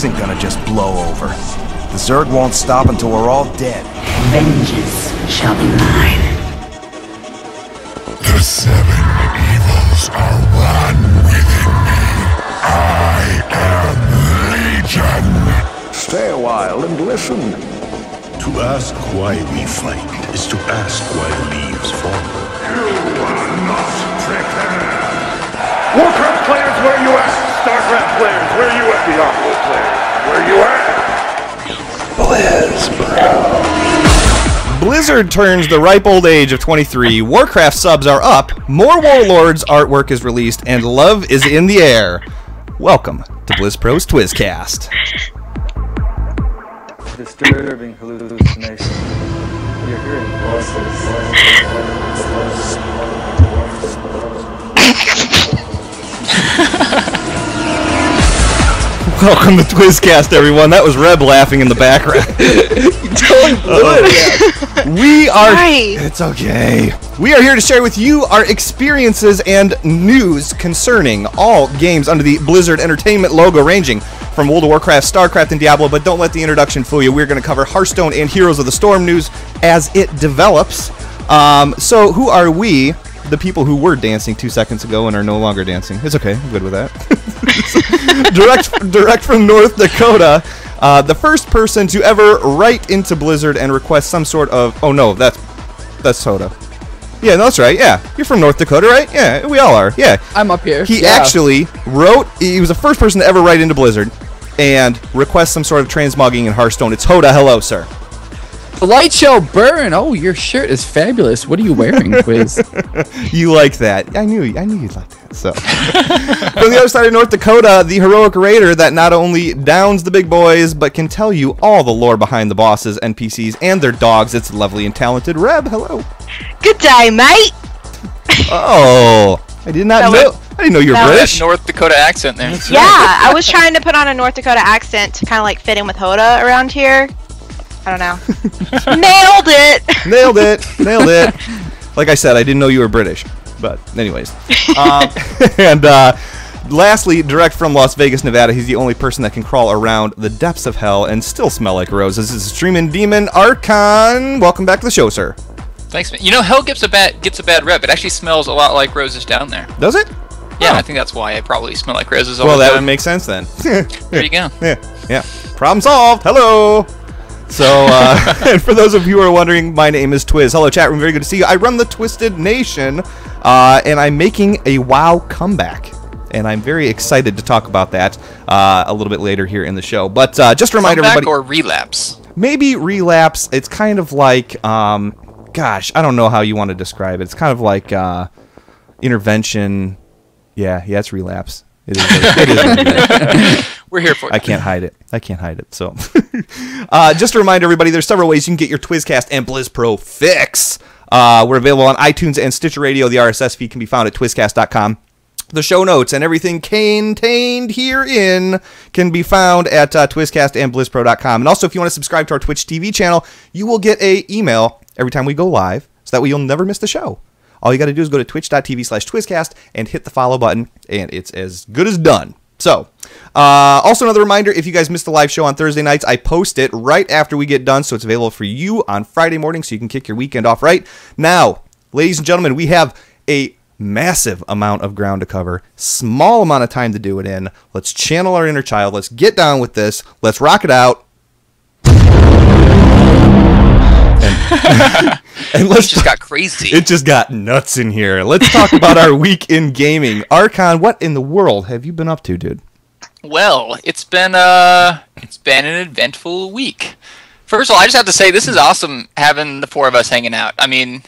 isn't gonna just blow over. The Zerg won't stop until we're all dead. Vengeance shall be mine. The 7 evils are one within me. I am Legion. Stay a while and listen. To ask why we fight is to ask why leaves fall. You are not prepared. Warcraft players, where you at? Starcraft players, where you at? Diablo players, where you at? Blizzard turns the ripe old age of 23, Warcraft subs are up, more Warlords artwork is released, and love is in the air. Welcome to BlizzPro's Twizcast. Disturbing hallucination. You're hearing Welcome to Twizcast, everyone. That was Reb laughing in the background. We are... Right. It's okay. We are here to share with you our experiences and news concerning all games under the Blizzard Entertainment logo, ranging from World of Warcraft, StarCraft, and Diablo, but don't let the introduction fool you. We're going to cover Hearthstone and Heroes of the Storm news as it develops. So who are we, the people who were dancing 2 seconds ago and are no longer dancing? It's okay. I'm good with that. direct from North Dakota, the first person to ever write into Blizzard and request some sort of... Oh, no, that's Soda. Yeah, no, that's right. Yeah, you're from North Dakota, right? Yeah, we all are. Yeah, I'm up here. He actually wrote. He was the first person to ever write into Blizzard and request some sort of transmogging in Hearthstone. It's Hoda. Hello, sir. The light shall burn. Oh, your shirt is fabulous. What are you wearing, Quiz? You like that? I knew you'd like that. So, from the other side of North Dakota, the heroic raider that not only downs the big boys but can tell you all the lore behind the bosses, NPCs, and their dogs. It's lovely and talented Reb. Hello. Good day, mate. Oh, I did not know. I didn't know you were British. North Dakota accent there. Yeah, I was trying to put on a North Dakota accent to kind of like fit in with Hoda around here. I don't know. Nailed it. Nailed it. Nailed it. Like I said, I didn't know you were British. But anyways. And lastly, direct from Las Vegas, Nevada, he's the only person that can crawl around the depths of hell and still smell like roses. This is Streamin' Demon Archon. Welcome back to the show, sir. Thanks, man. You know, hell gets a bad rep. It actually smells a lot like roses down there. Does it? Yeah, Oh. I think that's why I probably smell like roses all Well, the that time. would make sense then. There you go. Yeah. Problem solved. Hello. So, and for those of you who are wondering, my name is Twiz. Hello, chat room. Very good to see you. I run the Twisted Nation, and I'm making a WoW comeback. And I'm very excited to talk about that a little bit later here in the show. But just to remind everybody... or relapse? Maybe relapse. It's kind of like... gosh, I don't know how you want to describe it. It's kind of like intervention. Yeah, it's relapse. It is. It is. We're here for it. I can't hide it. So, just to remind everybody, there's several ways you can get your Twizcast and BlizzPro fix. We're available on iTunes and Stitcher Radio. The RSS feed can be found at twizcast.com. The show notes and everything contained herein can be found at Twizcast and BlizzPro.com. And also, if you want to subscribe to our Twitch TV channel, you will get an email every time we go live, so that way you'll never miss the show. All you got to do is go to twitch.tv/Twizcast and hit the follow button, and it's as good as done. So, also another reminder, if you guys missed the live show on Thursday nights, I post it right after we get done, so it's available for you on Friday morning, so you can kick your weekend off right. Now, ladies and gentlemen, we have a massive amount of ground to cover, small amount of time to do it in. Let's channel our inner child. Let's get down with this. Let's rock it out. And It just got crazy. It just got nuts in here. Let's talk about our week in gaming. Archon, what in the world have you been up to, dude? Well, it's been an eventful week. First of all, I just have to say this is awesome having the four of us hanging out. I mean,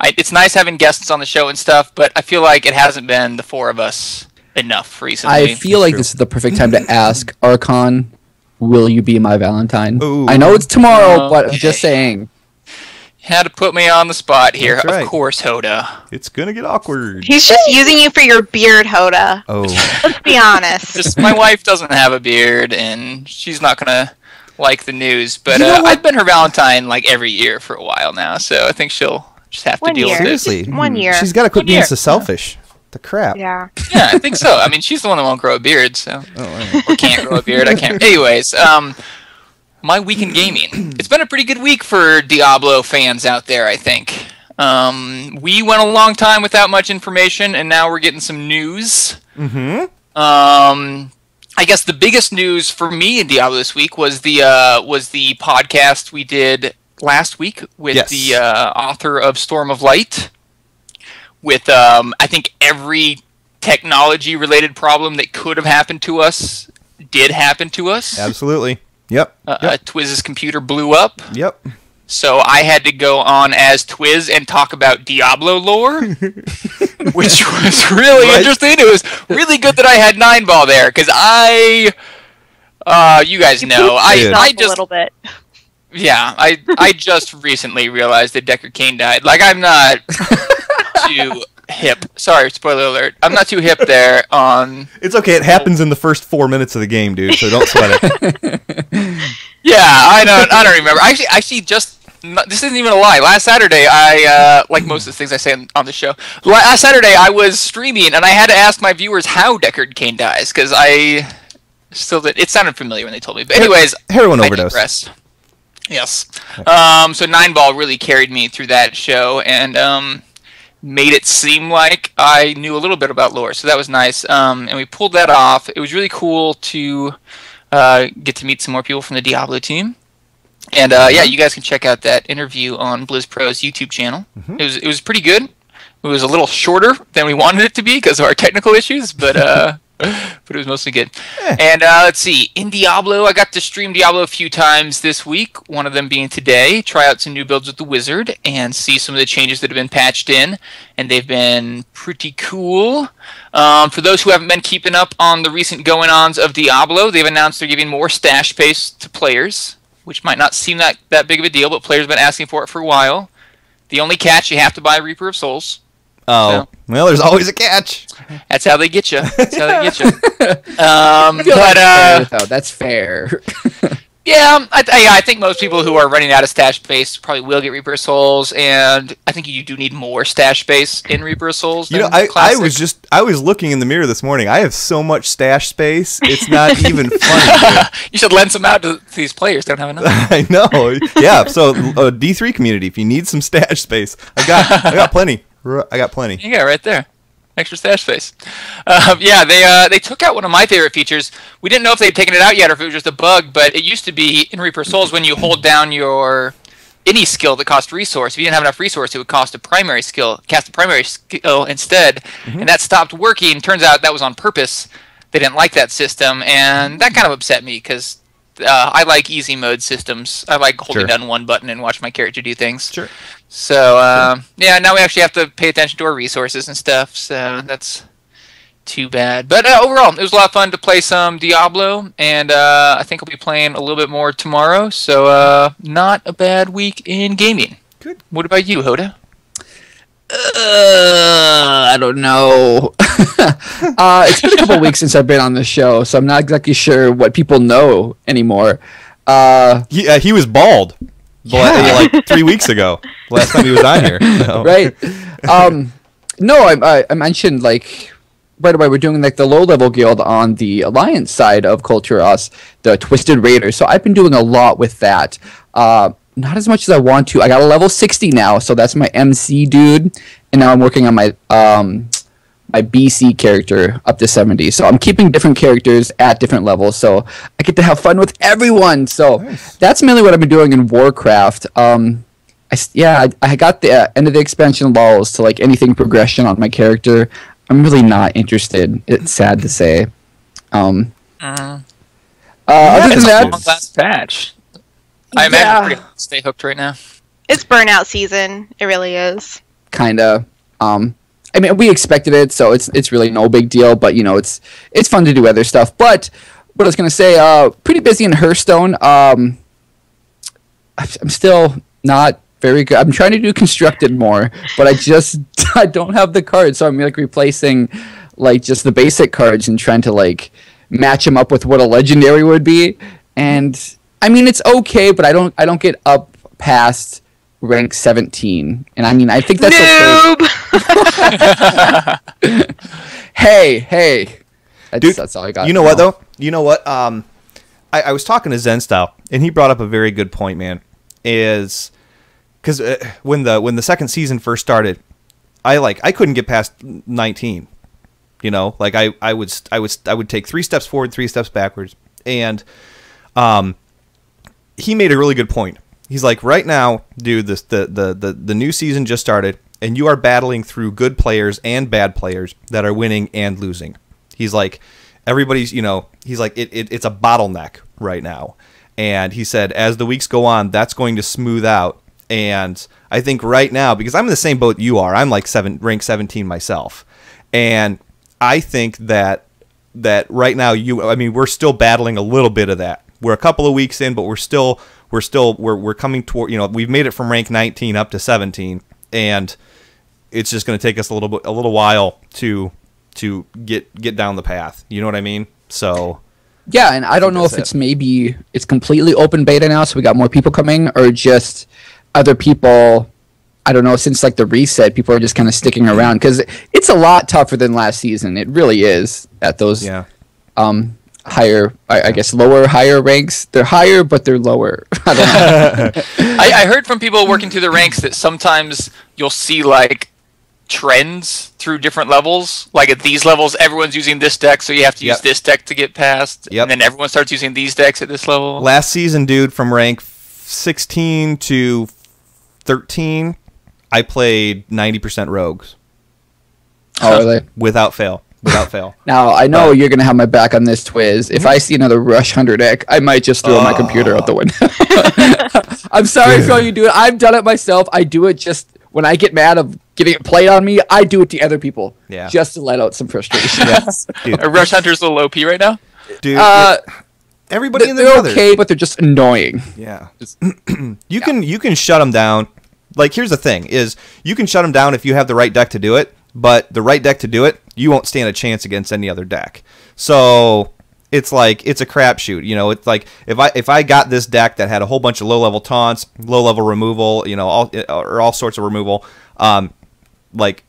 it's nice having guests on the show and stuff, but I feel like it hasn't been the four of us enough recently. I feel like this is the perfect time to ask Archon, will you be my Valentine? Ooh. I know it's tomorrow, but I'm just saying. Had to put me on the spot here. That's right. Of course, Hoda. It's gonna get awkward. He's just using you for your beard, Hoda. Oh. Let's be honest. Just my wife doesn't have a beard, and she's not gonna like the news. But You know what? I've been her Valentine like every year for a while now, so I think she'll just have to deal with it. Seriously. One year. She's got to quit being so selfish. The crap. Yeah. Yeah, I think so. I mean, she's the one that won't grow a beard, so or can't grow a beard. I can't. Anyways, my week in gaming. It's been a pretty good week for Diablo fans out there, I think. We went a long time without much information, and now we're getting some news. Mm-hmm. I guess the biggest news for me in Diablo this week was the podcast we did last week with the author of Storm of Light. With I think every technology-related problem that could have happened to us did happen to us. Absolutely. Yep. Twiz's computer blew up. Yep. So I had to go on as Twiz and talk about Diablo lore, which was really interesting. It was really good that I had 9-ball there, because you guys know, I just a little bit. Yeah, I just recently realized that Deckard Cain died. Like, I'm not too hip. Sorry, spoiler alert. I'm not too hip there on... It's okay. It happens in the first 4 minutes of the game, dude, so don't sweat it. Yeah, I don't remember. Actually, just... This isn't even a lie. Last Saturday, I, like most of the things I say on the show, last Saturday I was streaming, and I had to ask my viewers how Deckard Cain dies, because it sounded familiar when they told me. But anyways... Heroin overdose. Yes. So 9-ball really carried me through that show, and made it seem like I knew a little bit about lore, so that was nice. And we pulled that off. It was really cool to get to meet some more people from the Diablo team. And yeah, you guys can check out that interview on BlizzPro's YouTube channel. Mm-hmm. It was pretty good. It was a little shorter than we wanted it to be because of our technical issues, but it was mostly good. And let's see, in Diablo, I got to stream Diablo a few times this week, one of them being today, try out some new builds with the Wizard, and see some of the changes that have been patched in, and they've been pretty cool. For those who haven't been keeping up on the recent going-ons of Diablo, they've announced they're giving more stash space to players, which might not seem that big of a deal, but players have been asking for it for a while. The only catch, you have to buy Reaper of Souls. Oh, so, well, there's always a catch. That's how they get you. That's how they get you. That's fair. Yeah, I think most people who are running out of stash space probably will get Reaper of Souls, and I think you do need more stash space in Reaper of Souls. You know, I was looking in the mirror this morning. I have so much stash space, it's not even funny. You should lend some out to these players. Don't have enough. I know. Yeah. So D3 community, if you need some stash space, I got plenty. I got plenty. Yeah, right there. Extra stash space. Yeah, they took out one of my favorite features. We didn't know if they'd taken it out yet or if it was just a bug, but it used to be in Reaper Souls when you hold down any skill that cost resource. If you didn't have enough resource, it would cast a primary skill instead, and that stopped working. Turns out that was on purpose. They didn't like that system, and that kind of upset me because I like easy mode systems. I like holding down one button and watch my character do things. Sure. So, yeah, now we actually have to pay attention to our resources and stuff, so that's too bad. But overall, it was a lot of fun to play some Diablo, and I think I'll be playing a little bit more tomorrow, so not a bad week in gaming. Good. What about you, Hoda? I don't know. It's been a couple weeks since I've been on the show, so I'm not exactly sure what people know anymore. He was bald. Like 3 weeks ago, last time he was on here. So. Right. No, I mentioned, like, right away, we're doing, like, the low-level guild on the Alliance side of Kulturas, the Twisted Raiders. So I've been doing a lot with that. Not as much as I want to. I got a level 60 now, so that's my MC dude. And now I'm working on my my BC character up to 70. So I'm keeping different characters at different levels, so I get to have fun with everyone. So that's mainly what I've been doing in Warcraft. I got the end of the expansion lulls to, like, anything progression on my character. I'm really not interested. It's sad to say. Other than that, last patch. I imagine we're gonna stay hooked right now. It's burnout season. It really is. Kinda. I mean, we expected it, so it's really no big deal. But, you know, it's fun to do other stuff. But what I was gonna say, pretty busy in Hearthstone. I'm still not very good. I'm trying to do constructed more, but I don't have the cards, so I'm like replacing, like, just the basic cards and trying to, like, match them up with what a legendary would be. And I mean, it's okay, but I don't get up past rank 17, and I mean I think that's okay. Hey, Dude, that's all I got. You know what though? You know what? I was talking to Zen Style, and he brought up a very good point, man. Is because when the second season first started, I couldn't get past 19. You know, like I would take 3 steps forward, 3 steps backwards, and he made a really good point. He's like, right now, dude, the new season just started, and you are battling through good players and bad players that are winning and losing. He's like, everybody's, you know, he's like, it's a bottleneck right now. And he said, as the weeks go on, that's going to smooth out. And I think right now, because I'm in the same boat you are, I'm like rank 17 myself. And I think that right now, we're still battling a little bit of that. We're a couple of weeks in, but we're coming toward, you know, we've made it from rank 19 up to 17. And it's just going to take us a little while to get down the path. You know what I mean? So yeah, and I don't know if it's completely open beta now, so we got more people coming, or just other people. I don't know, since like the reset, people are just kind of sticking around because it's a lot tougher than last season. It really is at those higher, I guess higher ranks. They're higher, but they're lower. I don't know. I heard from people working through the ranks that sometimes you'll see like trends through different levels. Like at these levels, everyone's using this deck, so you have to use this deck to get past. And then everyone starts using these decks at this level. Last season, dude, from rank 16 to 13, I played 90% rogues. Oh, really? Without fail. Now, I know you're going to have my back on this, Twiz. If I see another Rush Hunter deck, I might just throw my computer out the window. I'm sorry for all you do it. I've done it myself. I do it just when I get mad of getting it played on me. I do it to other people just to let out some frustration. Are Rush Hunter's a little OP right now? Dude, everybody in they're okay, but they're just annoying. Yeah. You can shut them down. Like, here's the thing, is you can shut them down if you have the right deck to do it, but the right deck to do it, you won't stand a chance against any other deck. So it's like, it's a crapshoot. You know, it's like if I got this deck that had a whole bunch of low-level taunts, low-level removal, you know, all sorts of removal, like,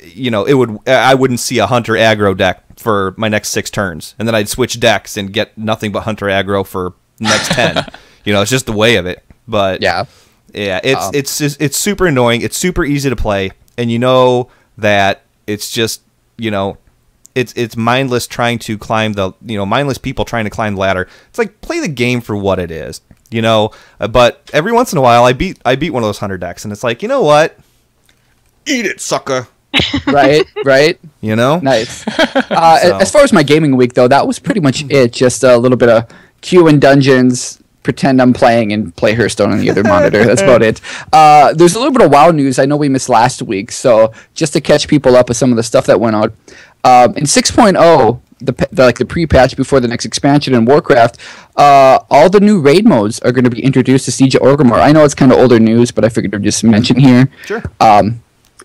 you know, I wouldn't see a Hunter aggro deck for my next 6 turns, and then I'd switch decks and get nothing but Hunter aggro for the next 10. You know, it's just the way of it. But yeah, it's super annoying. It's super easy to play, and you know that it's just, you know, it's mindless trying to climb mindless people trying to climb the ladder. It's like, play the game for what it is, you know. But every once in a while, I beat one of those Hunter decks, and it's like, you know what? Eat it, sucker. Right. You know? Nice. As far as my gaming week, though, that was pretty much it. Just a little bit of queue in dungeons, pretend I'm playing, and play Hearthstone on the other monitor. That's about it. There's a little bit of WoW news. I know we missed last week, so just to catch people up with some of the stuff that went out. In 6.0, the pre-patch before the next expansion in Warcraft, all the new raid modes are going to be introduced to Siege of Orgrimmar. I know it's kind of older news, but I figured I'd just mention here. Sure.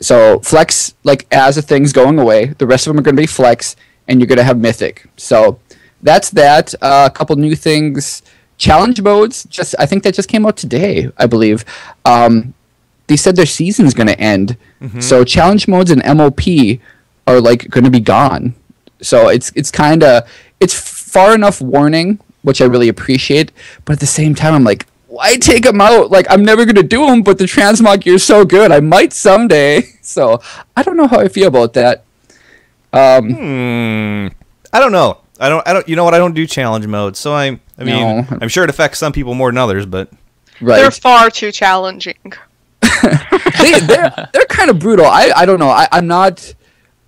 So Flex, like, as the thing's going away, the rest of them are going to be Flex, and you're going to have Mythic. So that's that. A couple new things. Challenge modes, I think that just came out today, I believe. They said their season's going to end. Mm-hmm. So challenge modes and MOP are, like, going to be gone. So it's far enough warning, which I really appreciate. But at the same time, I'm like, why take them out? Like, I'm never going to do them, but the transmog gear is so good. I might someday. So I don't know how I feel about that. I don't know. I don't. You know what? I don't do challenge mode, so I'm sure it affects some people more than others, but they're far too challenging. they're kind of brutal. I don't know. I'm not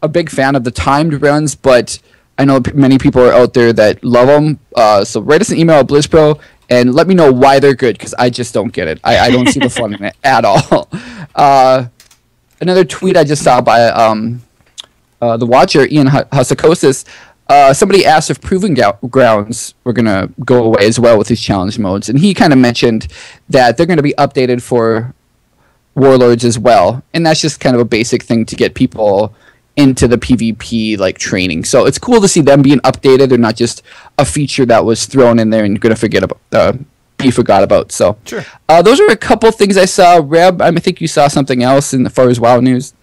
a big fan of the timed runs, but I know many people are out there that love them. So write us an email at BlizzPro and let me know why they're good, because I just don't get it. I don't see the fun in it at all. Another tweet I just saw by the Watcher, Ian Hasakosis. Somebody asked if Proving Grounds were going to go away as well with these challenge modes, and he kind of mentioned that they're going to be updated for Warlords as well, and that's just kind of a basic thing to get people into the PvP like training. So it's cool to see them being updated. They're not just a feature that was thrown in there and you're going to forget about you forgot about. So Sure. Those are a couple things I saw. Reb, I think you saw something else in as far as WoW news.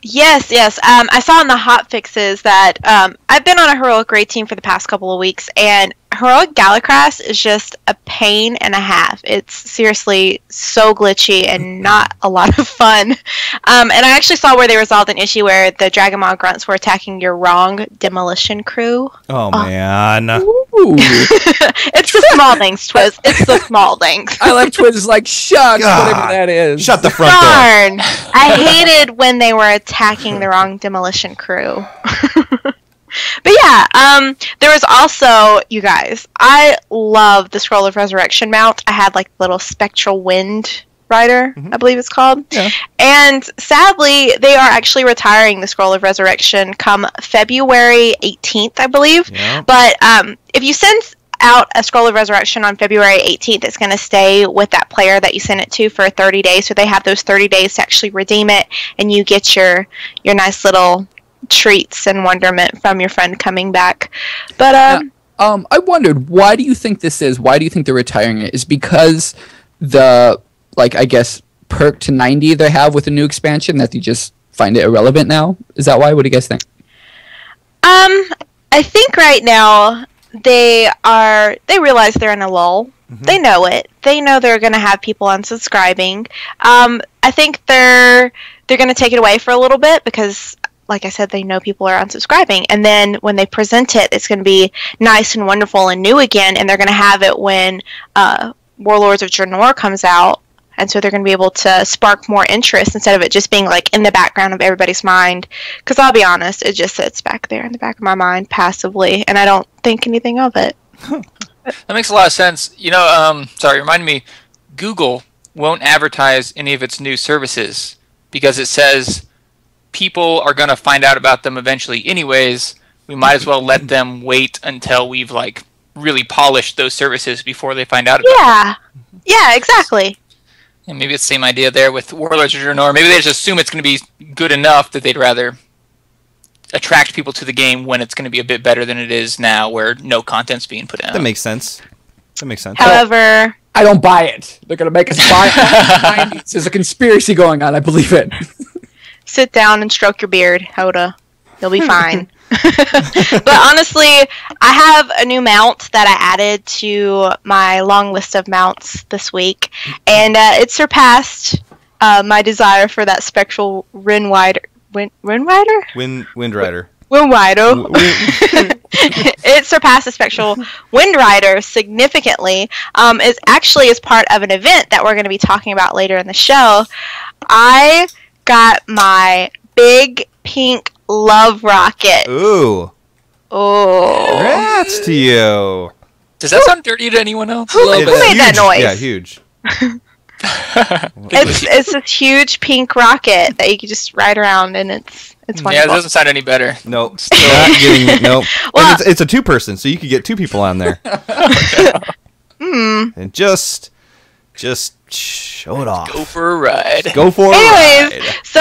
Yes. I saw in the hot fixes that I've been on a heroic raid team for the past couple of weeks, and heroic Gallicrass is just a pain and a half. It's seriously so glitchy and not a lot of fun. And I actually saw where they resolved an issue where the Dragonmaw grunts were attacking your wrong demolition crew. Oh man. Ooh. It's the small things, Twiz. It's the small things. I like Twiz like shucks, God. whatever that is. Shut the front door. Darn. I hated when they were attacking the wrong demolition crew. But yeah, there was also, you guys, I love the Scroll of Resurrection mount. I had like the little Spectral Wind Rider, I believe it's called. Yeah. And sadly, they are actually retiring the Scroll of Resurrection come February 18th, I believe. Yeah. But if you send out a Scroll of Resurrection on February 18th, it's going to stay with that player that you sent it to for 30 days. So they have those 30 days to actually redeem it, and you get your nice little treats and wonderment from your friend coming back. But I wondered, why do you think this is? Why do you think they're retiring it? Is because the, like, I guess, perk to 90 they have with the new expansion that they just find it irrelevant now? Is that why? What do you guys think? I think right now they realize they're in a lull. They know it. They know they're going to have people unsubscribing. I think they're going to take it away for a little bit because, like I said, they know people are unsubscribing. And then when they present it, it's going to be nice and wonderful and new again. And they're going to have it when Warlords of Draenor comes out. And so they're going to be able to spark more interest instead of it just being like in the background of everybody's mind. Because I'll be honest, it just sits back there in the back of my mind passively. And I don't think anything of it. That makes a lot of sense. You know, sorry, remind me, Google won't advertise any of its new services because it says people are going to find out about them eventually anyways. We might as well let them wait until we've like really polished those services before they find out about them. Yeah, exactly. And maybe it's the same idea there with Warlords of Draenor. Maybe they just assume it's going to be good enough that they'd rather attract people to the game when it's going to be a bit better than it is now, where no content's being put out. That makes sense. However, I don't buy it. They're going to make us buy it. There's a conspiracy going on. I believe it. sit down and stroke your beard, Hoda. You'll be fine. But honestly, I have a new mount that I added to my long list of mounts this week, and it surpassed my desire for that spectral Wind Rider. Wind Rider. It surpassed the spectral Wind Rider significantly. It actually is part of an event that we're going to be talking about later in the show. I got my big pink love rocket. Ooh. Oh. Congrats to you. Does that sound dirty to anyone else? Who made that noise? Yeah, huge. It's this huge pink rocket that you can just ride around, and it's wonderful. Yeah, it doesn't sound any better. Nope. Not getting, nope. Well, and it's a two-person, so you could get two people on there. And just show it off. Go for a ride. Anyways, so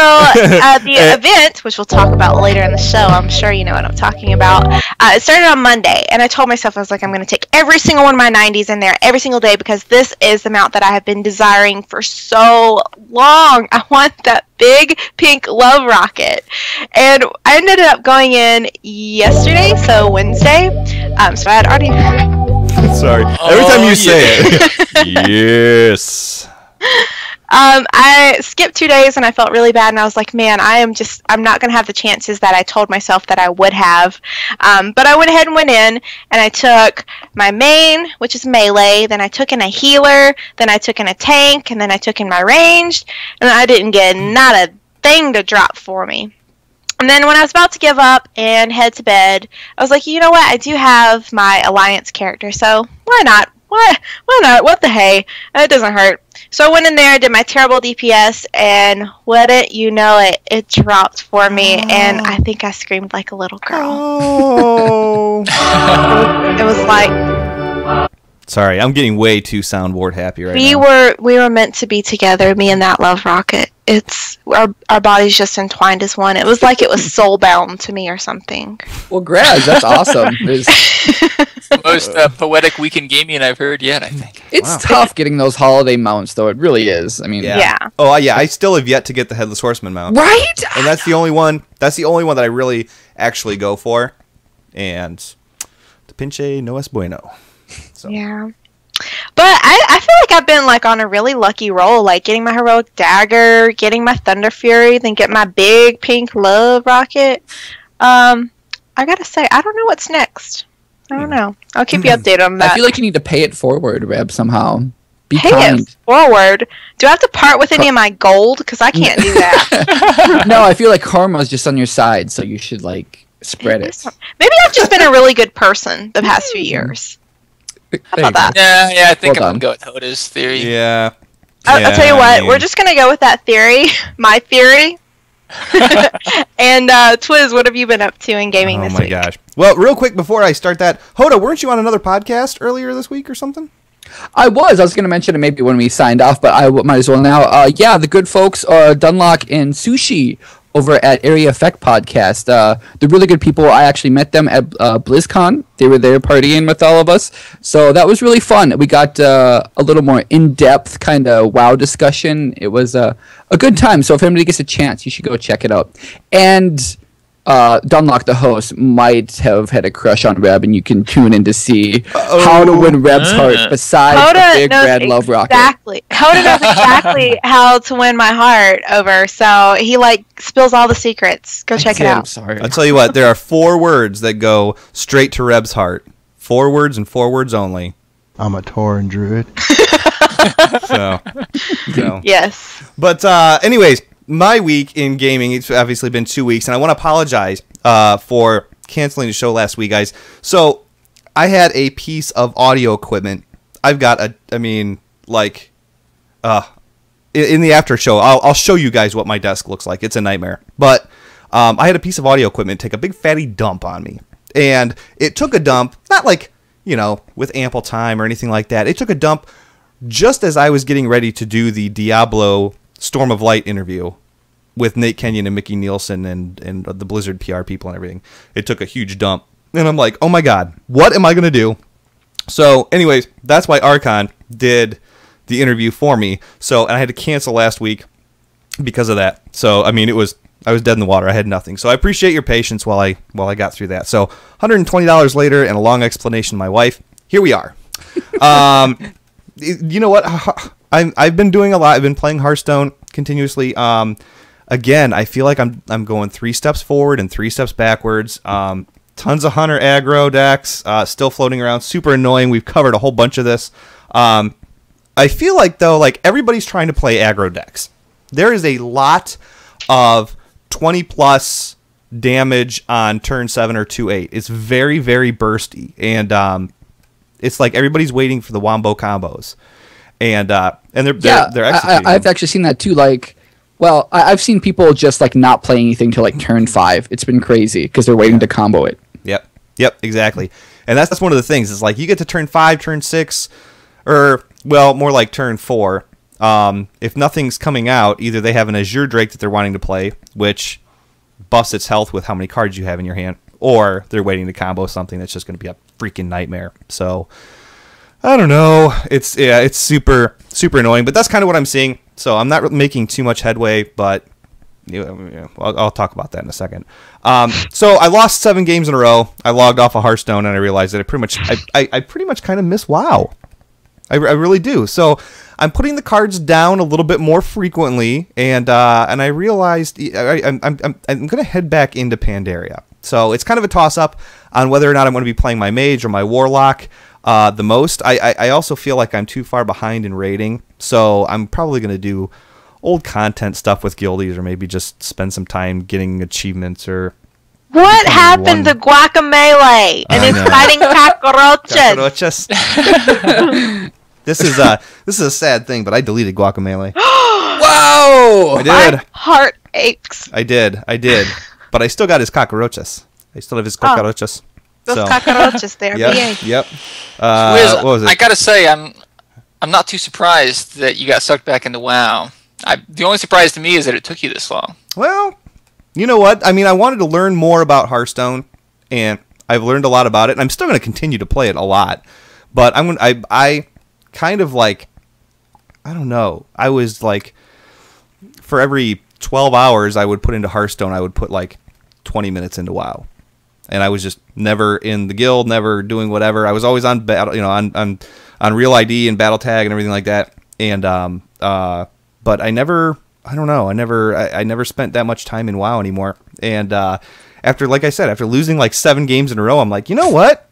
the event, which we'll talk about later in the show, I'm sure you know what I'm talking about, it started on Monday, and I told myself, I was like, I'm going to take every single one of my 90s in there every single day because this is the mount that I have been desiring for so long. I want that big pink love rocket. And I ended up going in yesterday, so Wednesday, so I had already... Sorry. Every time you say it. Yes. I skipped 2 days and I felt really bad, and I was like, man, I'm not going to have the chances that I told myself that I would have. But I went ahead and went in, and I took my main, which is melee, then I took in a healer, then I took in a tank, and then I took in my ranged, and I didn't get not a thing to drop for me. And then when I was about to give up and head to bed, I was like, you know what? I do have my Alliance character, so why not? Why not? What the hey? It doesn't hurt. So I went in there, did my terrible DPS, and wouldn't you know it dropped for me, and I think I screamed like a little girl. Oh. It was like... Sorry, I'm getting way too soundboard happy right we now. We were meant to be together, me and that love rocket. it's our bodies just entwined as one. It was like it was soul bound to me or something. Well, Graz, that's awesome. It's the most poetic week in gaming I've heard yet, I think. It's tough getting those holiday mounts, though. It really is. I mean, Yeah. Oh, yeah. I still have yet to get the Headless Horseman mount. Right? And that's the only one. That's the only one that I really actually go for. And the pinche no es bueno. So. Yeah. But I feel like I've been like on a really lucky roll, like getting my heroic dagger, getting my Thunder Fury, then get my big pink love rocket. I gotta say, I don't know what's next. I don't know. I'll keep you updated on that. I feel like you need to pay it forward, Reb, somehow. Be Pay kind. it forward. Do I have to part with any of my gold? Because I can't do that. No, I feel like karma's just on your side, so you should like spread it. Maybe I've just been a really good person the past few years. How about that? Yeah, I think Well I'm going to done. go with Hoda's theory. Yeah. I'll tell you what. I mean- We're just gonna go with that theory, my theory. And Twiz, what have you been up to in gaming this Oh my week? gosh. Well, real quick before I start that, Hoda, weren't you on another podcast earlier this week or something? I was going to mention it maybe when we signed off, but I might as well now. Yeah, the good folks, Dunlock and Sushi over at Area Effect Podcast. They're really good people. I actually met them at BlizzCon. They were there partying with all of us. So that was really fun. We got a little more in-depth kind of WoW discussion. It was a good time. So if anybody gets a chance, you should go check it out. And Dunlock, the host, might have had a crush on Reb, and you can tune in to see how to win Reb's heart besides Hoda the big knows red love rocket. exactly. Hoda knows exactly how to win my heart over. So he like spills all the secrets. Go check it I'm out. sorry. I'll tell you what, there are 4 words that go straight to Reb's heart. 4 words and 4 words only. I'm a Tauren druid. So. Yes. But anyways, my week in gaming, it's obviously been 2 weeks, and I want to apologize for canceling the show last week, guys. So I had a piece of audio equipment. I've got in the after show, I'll show you guys what my desk looks like. It's a nightmare. But I had a piece of audio equipment take a big fatty dump on me. And it took a dump, not like, with ample time or anything like that. It took a dump just as I was getting ready to do the Diablo Storm of Light interview with Nate Kenyon and Mickey Nielsen and the Blizzard PR people and everything. It took a huge dump. And I'm like, oh my God, what am I going to do? So anyways, that's why Archon did the interview for me. So, and I had to cancel last week because of that. So, I mean, I was dead in the water. I had nothing. So I appreciate your patience while I got through that. So $120 later and a long explanation to my wife. Here we are. You know what? I've been doing a lot. I've been playing Hearthstone continuously. Again, I feel like I'm going 3 steps forward and 3 steps backwards. Tons of Hunter aggro decks still floating around. Super annoying. We've covered a whole bunch of this. I feel like, though, like everybody's trying to play aggro decks. There is a lot of 20-plus damage on turn 7 or 2-8. It's very, very bursty. And it's like everybody's waiting for the wombo combos. And they're executing. I've actually seen that too. Like, well, I've seen people just like not play anything till like turn 5. It's been crazy because they're waiting to combo it. Yep, exactly. And that's one of the things. Is like you get to turn 5, turn 6, or well, more like turn 4. If nothing's coming out, either they have an Azure Drake that they're wanting to play, which buffs its health with how many cards you have in your hand, or they're waiting to combo something that's just going to be a freaking nightmare. So I don't know. It's super annoying, but that's kind of what I'm seeing. So I'm not making too much headway, but I'll talk about that in a second. So I lost 7 games in a row. I logged off of Hearthstone, and I realized that I pretty much kind of miss WoW. I really do. So I'm putting the cards down a little bit more frequently, and I realized I'm going to head back into Pandaria. So it's kind of a toss-up on whether or not I'm going to be playing my mage or my warlock the most. I also feel like I'm too far behind in raiding, so I'm probably going to do old content stuff with guildies, or maybe just spend some time getting achievements or... What happened to Guacamole and his fighting cockroaches? This is a sad thing, but I deleted Guacamole. Whoa! I did. My heart aches. I did. But I still got his cockroaches. I still have his cockroaches. Those cockroaches there. Yep. Wiz, what was it? I gotta say, I'm not too surprised that you got sucked back into WoW. The only surprise to me is that it took you this long. Well, you know what? I mean, I wanted to learn more about Hearthstone, and I've learned a lot about it, and I'm still going to continue to play it a lot. But I kind of like, I don't know. I was like, for every 12 hours I would put into Hearthstone, I would put like 20 minutes into WoW. And I was just never in the guild, never doing whatever. I was always on battle, on Real ID and Battle Tag and everything like that. And but I never, I don't know, I never spent that much time in WoW anymore. And after, like I said, after losing like 7 games in a row, I'm like, you know what?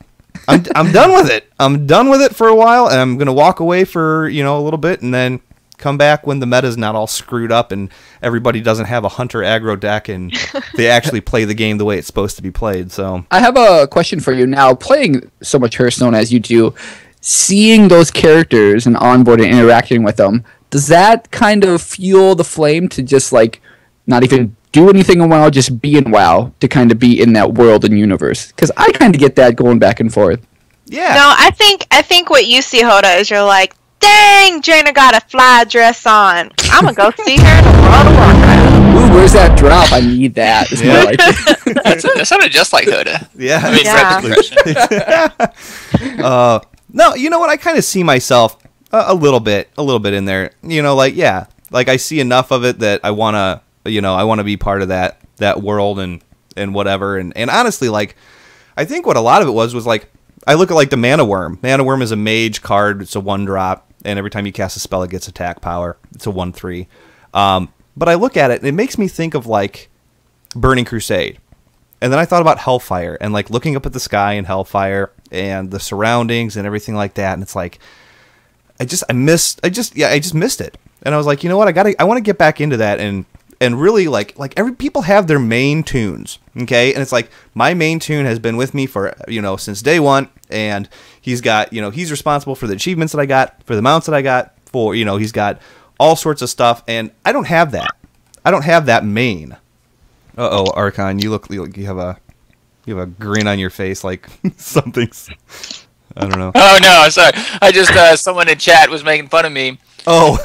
I'm done with it. I'm done with it for a while, and I'm gonna walk away for a little bit, and then come back when the meta's not all screwed up and everybody doesn't have a hunter aggro deck and they actually play the game the way it's supposed to be played. So I have a question for you now. Playing so much Hearthstone as you do, seeing those characters and onboarding and interacting with them, does that kind of fuel the flame to just like not even do anything in WoW, just be in WoW, to kind of be in that world and universe? Because I kind of get that going back and forth. Yeah. No, I think what you see, Hoda, is you're like, dang, Jaina got a fly dress on. I'm going to go see her in the World of Warcraft. Ooh, where's that drop? I need that. It's more like That sounded just like Hoda. Yeah. I mean, yeah. No, you know what? I kind of see myself a little bit in there. Like I see enough of it that I want to, I want to be part of that world and whatever. And honestly, like, I think what a lot of it was like, I look at like the Mana Worm. Mana Worm is a mage card. It's a 1-drop. And every time you cast a spell, it gets attack power. It's a 1/3. But I look at it, and it makes me think of, like, Burning Crusade. And then I thought about Hellfire, and, like, looking up at the sky in Hellfire, and the surroundings, and everything like that. And it's like, I just missed it. And I was like, you know what, I want to get back into that, and really, like every people have their main tunes, okay? And it's like, my main tune has been with me for, since day one, and he's got, he's responsible for the achievements that I got, for the mounts that I got, for, he's got all sorts of stuff, and I don't have that. I don't have that main. Uh-oh, Archon, you have a grin on your face, like something's, I don't know. Oh, no, sorry. I just, someone in chat was making fun of me. Oh.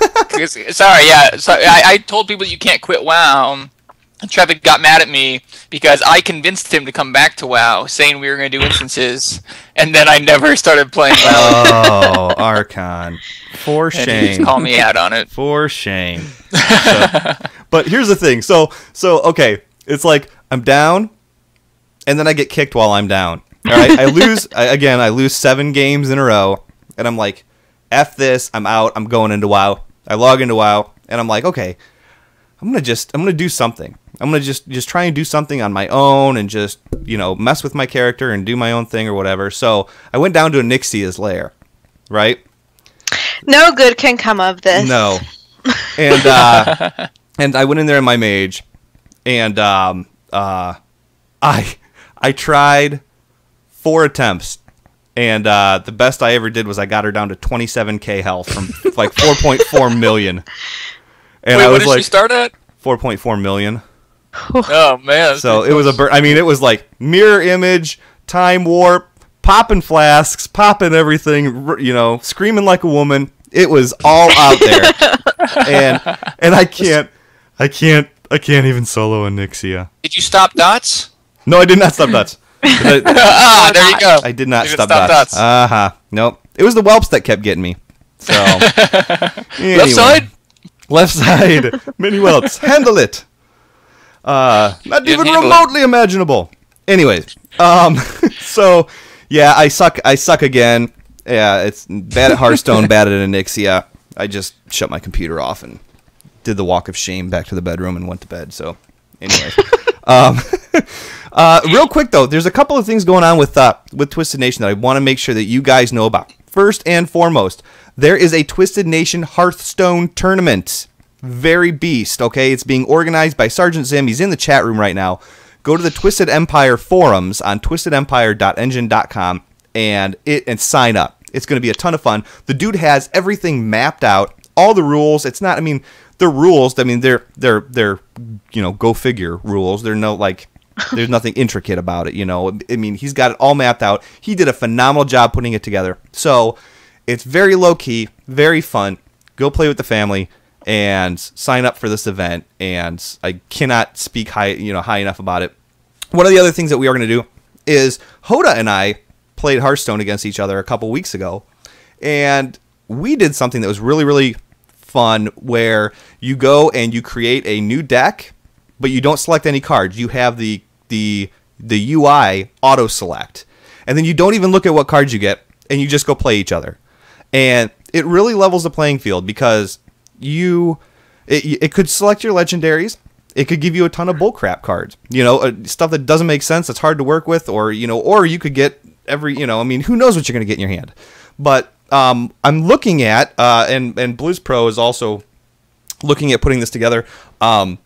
Sorry, yeah. So I told people you can't quit WoW. And Trevor got mad at me because I convinced him to come back to WoW, saying we were going to do instances, and then I never started playing WoW. Oh, Archon. For shame. And he called me out on it. For shame. But here's the thing. So okay, it's like I'm down, and then I get kicked while I'm down. All right, I lose 7 games in a row, and I'm like, F this, I'm out, I'm going into WoW. I log into WoW, and I'm like, okay, I'm gonna do something. I'm gonna just try and do something on my own, and just mess with my character and do my own thing or whatever. So I went down to Onyxia's lair, right? No good can come of this. No, and and I went in there in my mage, and I tried 4 attempts. And the best I ever did was I got her down to 27k health from like 4.4 million. And wait, I was what did like, she start at? 4.4 million. Oh man! So it was it was like mirror image, time warp, popping flasks, popping everything, screaming like a woman. It was all out there, and I can't even solo Onyxia. Did you stop dots? No, I did not stop dots. There you go. I did not You stop stop dots. dots. Nope. It was the whelps that kept getting me. So anyway. Left side. Mini whelps. Handle it. Not even remotely imaginable. Anyways, so yeah, I suck again. Yeah, it's bad at Hearthstone, bad at Onyxia. I just shut my computer off and did the walk of shame back to the bedroom and went to bed. So anyways. Real quick though, there's a couple of things going on with Twisted Nation that I want to make sure that you guys know about. First and foremost, there is a Twisted Nation Hearthstone tournament. Very beast, okay? It's being organized by Sergeant Zim. He's in the chat room right now. Go to the Twisted Empire forums on twistedempire.engine.com and sign up. It's going to be a ton of fun. The dude has everything mapped out, all the rules. It's not, the rules, they're go figure rules. They're no there's nothing intricate about it, he's got it all mapped out. He did a phenomenal job putting it together. So it's very low key, very fun. Go play with the family and sign up for this event. And I cannot speak high enough about it. One of the other things that we are going to do is Hoda and I played Hearthstone against each other a couple weeks ago, and we did something that was really, really fun, where you go and you create a new deck, but you don't select any cards. You have the UI auto select, and then you don't even look at what cards you get, and you just go play each other. And it really levels the playing field, because it could select your legendaries. It could give you a ton of bullcrap cards, stuff that doesn't make sense, that's hard to work with, or you could get who knows what you're going to get in your hand. But I'm looking at, and Blizz Pro is also looking at putting this together, a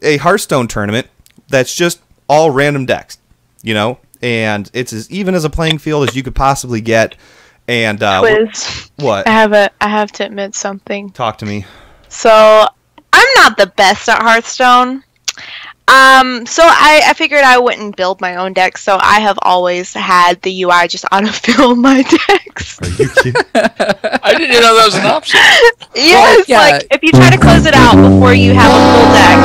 Hearthstone tournament that's just all random decks, and it's as even as a playing field as you could possibly get. And Quiz. What? I have to admit something. Talk to me. So I'm not the best at Hearthstone. So I figured I wouldn't build my own deck, so I have always had the UI just autofill my decks. Are you kidding? I didn't know that was an option. Yes, like if you try to close it out before you have a full deck,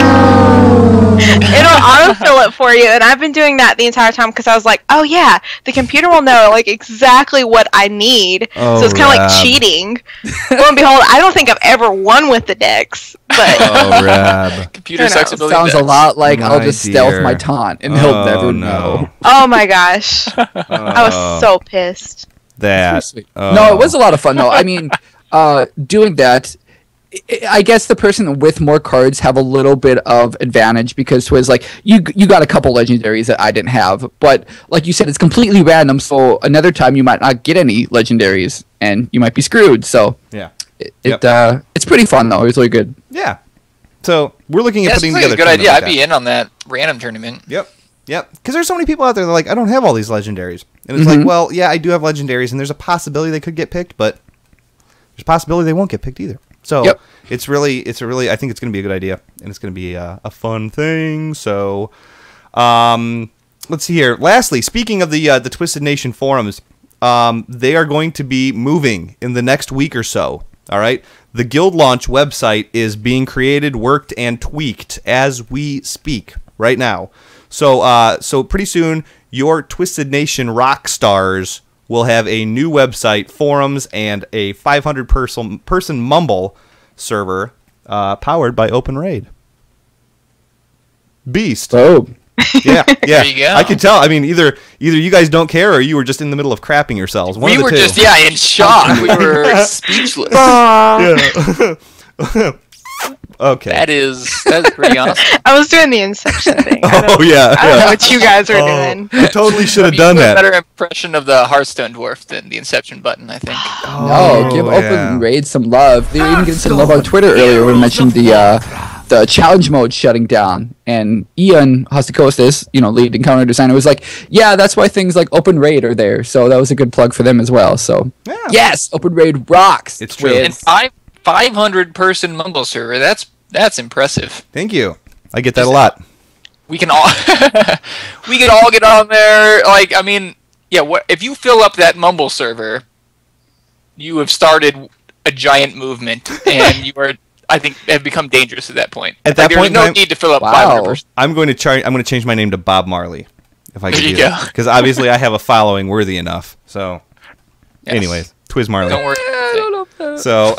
it'll autofill it for you. And I've been doing that the entire time because I was like, oh yeah, the computer will know like exactly what I need. So it's kind of like cheating. Lo and behold, I don't think I've ever won with the decks. But Rab. Computer flexibility sounds a lot like I'll My just dear. stealth my taunt and he'll never know. Oh my gosh, I was so pissed. That. No, it was a lot of fun though. I mean, doing that, I guess the person with more cards have a little bit of advantage because Twiz, like you got a couple legendaries that I didn't have, but like you said, it's completely random. So another time you might not get any legendaries and you might be screwed. So yeah. It's pretty fun though. It was really good. Yeah. So we're looking at putting together. A good idea. I'd be in on that random tournament. Yep. Because there's so many people out there that are like, I don't have all these legendaries, and it's like, well, yeah, I do have legendaries, and there's a possibility they could get picked, but there's a possibility they won't get picked either. So it's really, I think it's going to be a good idea, and it's going to be a fun thing. So, let's see here. Lastly, speaking of the Twisted Nation forums, they are going to be moving in the next week or so. All right. The Guild Launch website is being created, worked, and tweaked as we speak right now. So pretty soon, your Twisted Nation rock stars will have a new website, forums, and a 500-person Mumble server powered by OpenRaid. Beast. Oh. Yeah. There you go. I can tell. I mean, either you guys don't care, or you were just in the middle of crapping yourselves. One We of the were two. just in shock. We were speechless. Yeah. Okay. That is pretty awesome. I was doing the Inception thing. Oh I don't know yeah. what you guys were doing. I totally should have You done do a that. better impression of the Hearthstone dwarf than the Inception button, I think. No, give OpenRaid some love. They were even getting some love on Twitter earlier when we mentioned the challenge mode shutting down. And Ian Hostakostis, lead encounter designer, was like, yeah, that's why things like OpenRaid are there. So that was a good plug for them as well. So yes, OpenRaid rocks. It's true. And 500-person Mumble server. That's impressive. Thank you. I get that a lot. We can all get on there. Like, I mean, what if you fill up that Mumble server, you have started a giant movement, and you are, I think, have become dangerous at that point. At that point, there's no need to fill up 500%. I'm going to change my name to Bob Marley, if I can There you do that, go. because obviously I have a following worthy enough. So, Yes. anyways, Twiz Marley. Don't worry. So,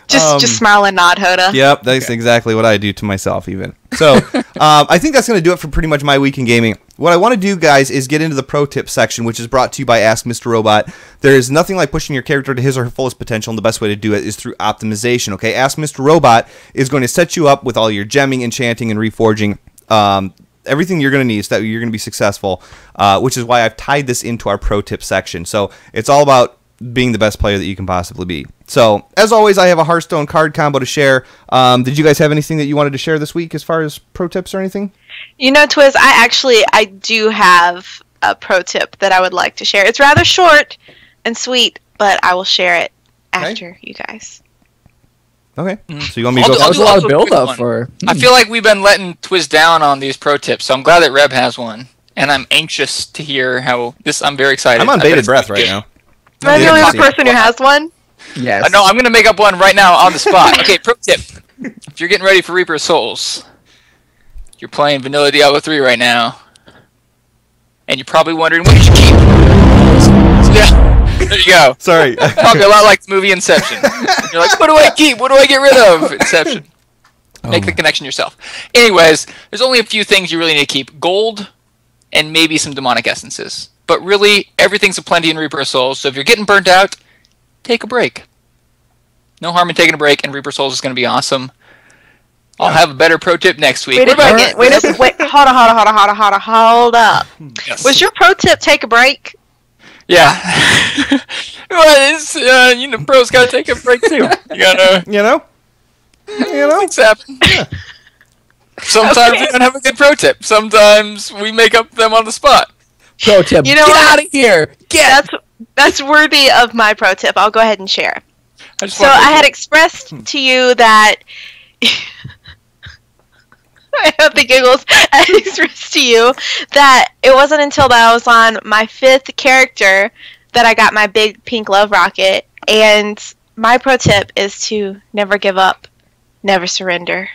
Just smile and nod, Hoda. Yep, that's exactly what I do to myself even. So, I think that's going to do it for pretty much my week in gaming. What I want to do, guys, is get into the pro tip section, which is brought to you by Ask Mr. Robot. There is nothing like pushing your character to his or her fullest potential, and the best way to do it is through optimization, okay? Ask Mr. Robot is going to set you up with all your gemming, enchanting, and reforging, everything you're going to need so that you're going to be successful, which is why I've tied this into our pro tip section. So, it's all about being the best player that you can possibly be. So, as always, I have a Hearthstone card combo to share. Did you guys have anything that you wanted to share this week as far as pro tips or anything? Twiz, I do have a pro tip that I would like to share. It's rather short and sweet, but I will share it after you guys. Okay. So you want me to go That was a lot of build up one. for. I feel like we've been letting Twiz down on these pro tips, so I'm glad that Reb has one, and I'm anxious to hear how this. I'm very excited. I'm on I bet bated it's breath gonna be right good. now. Am I the Yeah. only person who has one? Yes. No, I'm going to make up one right now on the spot. Okay, pro tip. If you're getting ready for Reaper of Souls, you're playing Vanilla Diablo 3 right now, and you're probably wondering what you should keep. Yeah, there you go. Sorry. Probably a lot like the movie Inception. You're like, what do I keep? What do I get rid of? Inception. Make the connection yourself. Anyways, there's only a few things you really need to keep. Gold and maybe some demonic essences. But really, everything's aplenty in Reaper of Souls, so if you're getting burnt out, take a break. No harm in taking a break, and Reaper of Souls is going to be awesome. I'll have a better pro tip next week. Wait, hold up. Yes. Was your pro tip take a break? Yeah. Well, it's, pros got to take a break too. You gotta, things happen. Yeah. Sometimes we don't have a good pro tip. Sometimes we make up them on the spot. Pro tip. You know Get what? out of here. That's worthy of my pro tip. I'll go ahead and share. So I had expressed to you that I have the giggles. I had expressed to you that it wasn't until that I was on my 5th character that I got my big pink love rocket. And my pro tip is to never give up, never surrender.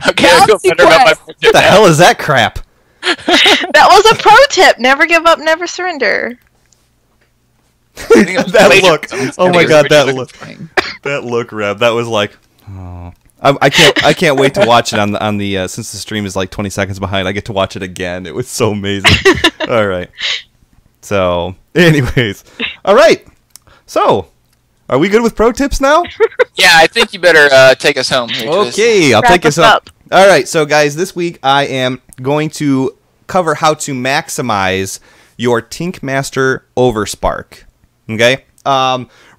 Okay, I feel better about my pro tip. What the hell is that crap? That was a pro tip. Never give up, never surrender. That look. Oh my god, that look. That look, Reb. That was like, oh. I can't wait to watch it on the since the stream is like 20 seconds behind. I get to watch it again. It was so amazing. All right. So, anyways, all right. So, are we good with pro tips now? Yeah, I think you better take us home. Okay, I'll take us up. All right, so guys, this week I am going to cover how to maximize your Tinkmaster Overspark. Okay,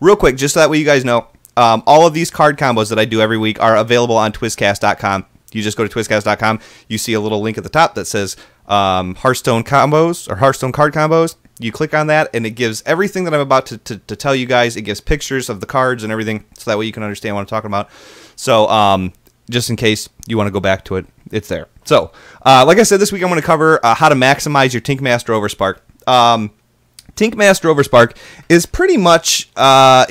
real quick, just so that way you guys know, all of these card combos that I do every week are available on TwizCast.com. You just go to TwizCast.com. You see a little link at the top that says Hearthstone combos or Hearthstone card combos. You click on that, and it gives everything that I'm about to tell you guys. It gives pictures of the cards and everything, so that way you can understand what I'm talking about. So, just in case you want to go back to it, it's there. So, like I said, this week I'm going to cover how to maximize your Tinkmaster Overspark. Tinkmaster Overspark is pretty much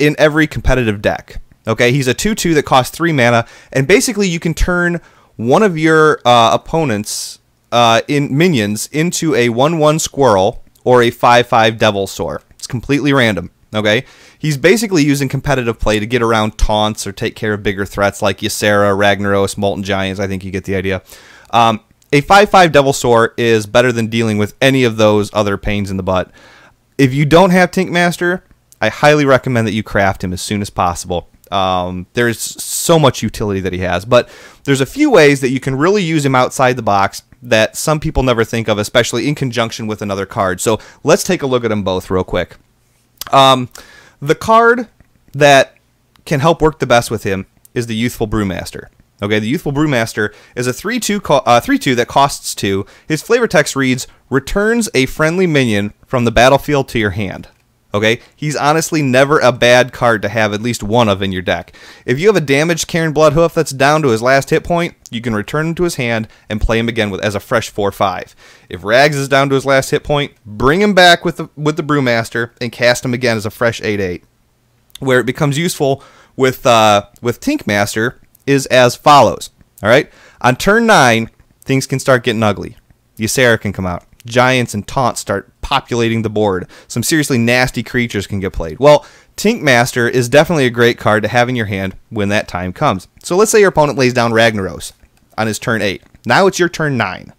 in every competitive deck. Okay, he's a 2/2 that costs 3 mana, and basically you can turn one of your opponent's minions into a 1/1 squirrel or a 5/5 Devilsaur. It's completely random. Okay, he's basically using competitive play to get around taunts or take care of bigger threats like Ysera, Ragnaros, Molten Giants. I think you get the idea. A 5/5 Devilsaur is better than dealing with any of those other pains in the butt. If you don't have Tinkmaster, I highly recommend that you craft him as soon as possible. There's so much utility that he has, but there's a few ways that you can really use him outside the box that some people never think of, especially in conjunction with another card. So let's take a look at them both real quick. The card that can help work the best with him is the Youthful Brewmaster. Okay, the Youthful Brewmaster is a 3/2 that costs 2. His flavor text reads, returns a friendly minion from the battlefield to your hand. Okay, he's honestly never a bad card to have at least one of in your deck. If you have a damaged Cairn Bloodhoof that's down to his last hit point, you can return him to his hand and play him again as a fresh 4/5. If Rags is down to his last hit point, bring him back with the Brewmaster and cast him again as a fresh 8/8. Where it becomes useful with Tinkmaster is as follows. All right, on turn 9, things can start getting ugly. Ysera can come out. Giants and taunts start populating the board. Some seriously nasty creatures can get played. Well, Tinkmaster is definitely a great card to have in your hand when that time comes. So let's say your opponent lays down Ragnaros on his turn 8. Now it's your turn 9.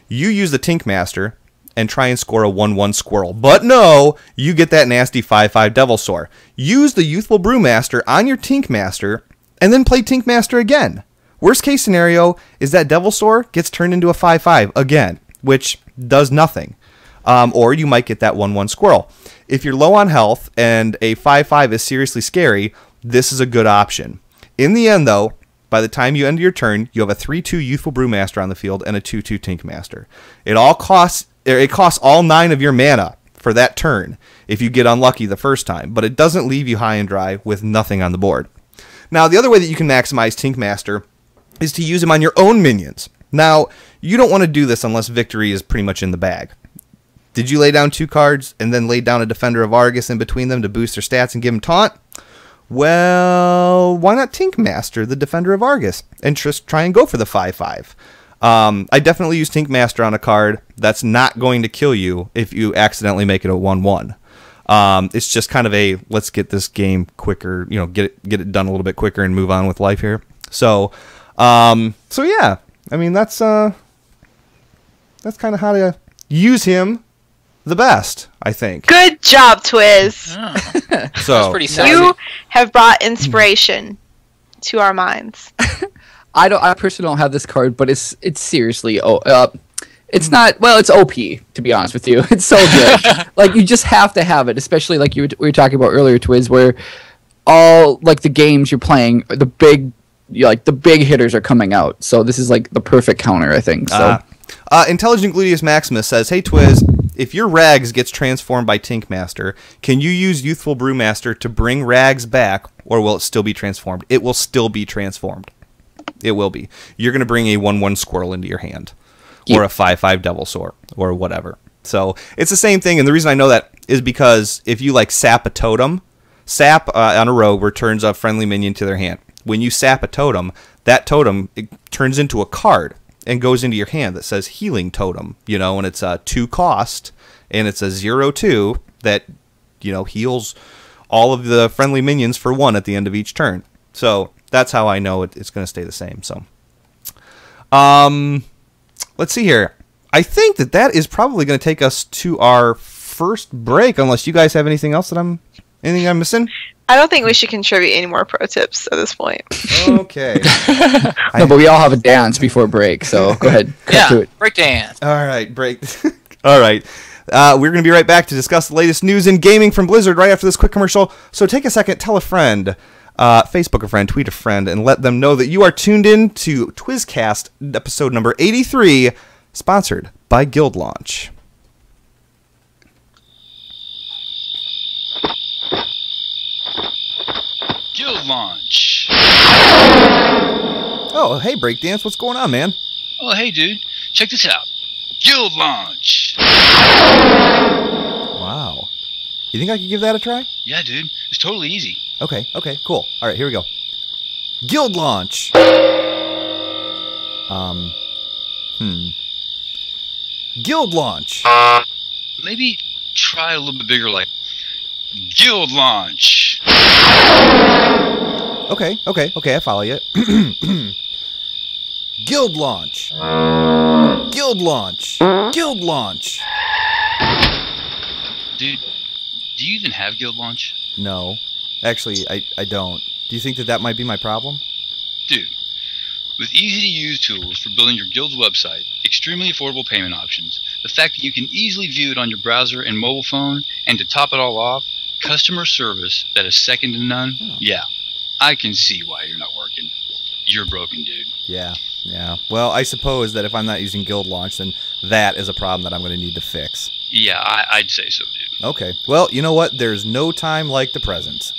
You use the Tinkmaster and try and score a 1/1 squirrel. But no, you get that nasty 5/5 Devilsaur. Use the Youthful Brewmaster on your Tinkmaster and then play Tinkmaster again. Worst case scenario is that Devilsaur gets turned into a 5/5 again, which does nothing. Or you might get that 1/1 squirrel. If you're low on health and a 5/5 is seriously scary, this is a good option. In the end, though, by the time you end your turn, you have a 3/2 Youthful Brewmaster on the field and a 2/2 Tinkmaster. It costs all 9 of your mana for that turn if you get unlucky the first time, but it doesn't leave you high and dry with nothing on the board. Now, the other way that you can maximize Tinkmaster is to use him on your own minions. Now, you don't want to do this unless victory is pretty much in the bag. Did you lay down 2 cards and then lay down a Defender of Argus in between them to boost their stats and give them taunt? Well, why not Tinkmaster, the Defender of Argus, and just try and go for the 5/5? I definitely use Tinkmaster on a card that's not going to kill you if you accidentally make it a 1/1. It's just kind of a let's get this game quicker, get it done a little bit quicker and move on with life here. So yeah, I mean that's kind of how to use him the best, I think. Good job, Twiz. Oh. So That's pretty sad. You have brought inspiration to our minds. I personally don't have this card, but it's seriously it's not, well, it's OP, to be honest with you. It's so good. Like, you just have to have it, especially like we were talking about earlier, Twiz, where all like the games you're playing, the big hitters are coming out. So this is like the perfect counter, I think. So Intelligent Gluteus Maximus says, "Hey Twiz, if your Rags gets transformed by Tinkmaster, can you use Youthful Brewmaster to bring Rags back, or will it still be transformed?" It will still be transformed. It will be. You're going to bring a 1/1 squirrel into your hand, or a 5/5 Devilsaur, or whatever. So it's the same thing, and the reason I know that is because if you like sap a totem, sap on a rogue returns a friendly minion to their hand. When you sap a totem, that totem it turns into a card and goes into your hand that says Healing Totem, and it's a 2 cost, and it's a 0/2 that, heals all of the friendly minions for 1 at the end of each turn. So that's how I know it's going to stay the same. So, let's see here. I think that is probably going to take us to our first break, unless you guys have anything else anything I'm missing? I don't think we should contribute any more pro tips at this point. Okay. No, but we all have a dance before break, so go ahead. Cut to it. Break dance. All right, break. All right. We're going to be right back to discuss the latest news in gaming from Blizzard right after this quick commercial. So take a second, tell a friend, Facebook a friend, tweet a friend, and let them know that you are tuned in to Twizcast episode number 83, sponsored by Guild Launch. Guild Launch. Oh, hey, Breakdance, what's going on, man? Oh, hey, dude. Check this out. Guild Launch. Wow. You think I could give that a try? Yeah, dude. It's totally easy. Okay, cool. All right, here we go. Guild Launch. Guild Launch. Maybe try a little bit bigger, like Guild Launch. Okay, I follow you. Guild Launch. Guild Launch. Guild Launch. Dude, do you even have Guild Launch? No. Actually, I don't. Do you think that might be my problem? Dude, with easy-to-use tools for building your guild's website, extremely affordable payment options, the fact that you can easily view it on your browser and mobile phone, and to top it all off, customer service that is second to none, yeah, I can see why you're not working. You're broken, dude. Yeah. Well, I suppose that if I'm not using Guild Launch, then that is a problem that I'm going to need to fix. Yeah, I'd say so, dude. Okay. Well, you know what? There's no time like the present.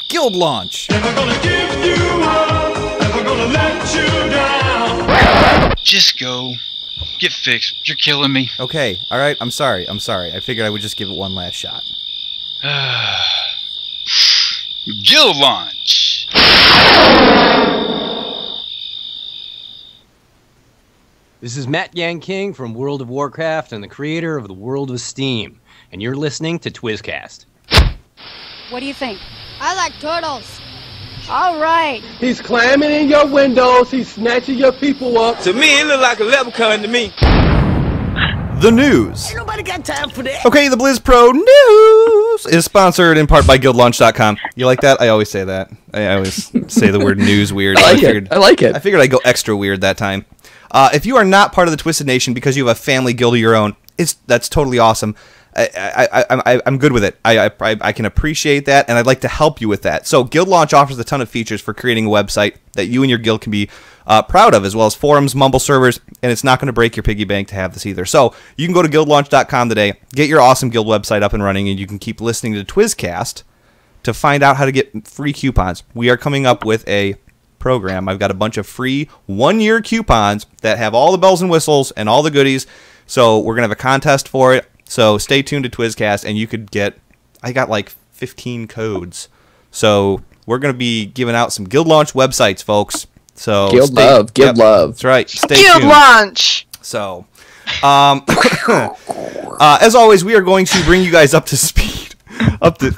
Guild Launch. Never gonna give you up, never gonna let you down. Just go. Get fixed. You're killing me. Okay. All right. I'm sorry. I figured I would just give it one last shot. Guild Launch. This is Matt Yang King from World of Warcraft and the creator of the World of Steam, and you're listening to Twizcast. What do you think? I like turtles. All right. He's climbing in your windows. He's snatching your people up. To me, it look like a leprechaun to me. The news. Ain't nobody got time for that. Okay, the Blizz Pro News is sponsored in part by GuildLaunch.com. You like that? I always say that. I always say the word news weird. I like it. I figured I'd go extra weird that time. If you are not part of the Twisted Nation because you have a family guild of your own, that's totally awesome. I'm good with it. I can appreciate that, and I'd like to help you with that. So Guild Launch offers a ton of features for creating a website that you and your guild can be proud of, as well as forums, mumble servers, and it's not going to break your piggy bank to have this either. So you can go to guildlaunch.com today, get your awesome guild website up and running, and you can keep listening to Twizcast to find out how to get free coupons. We are coming up with a program. I've got a bunch of free 1-year coupons that have all the bells and whistles and all the goodies. So we're going to have a contest for it. So stay tuned to Twizcast, and you could get, I got like 15 codes. So we're going to be giving out some guild launch websites, folks. So Guild love. That's right. Stay Guild tuned. launch. So, as always, we are going to bring you guys up to speed, up to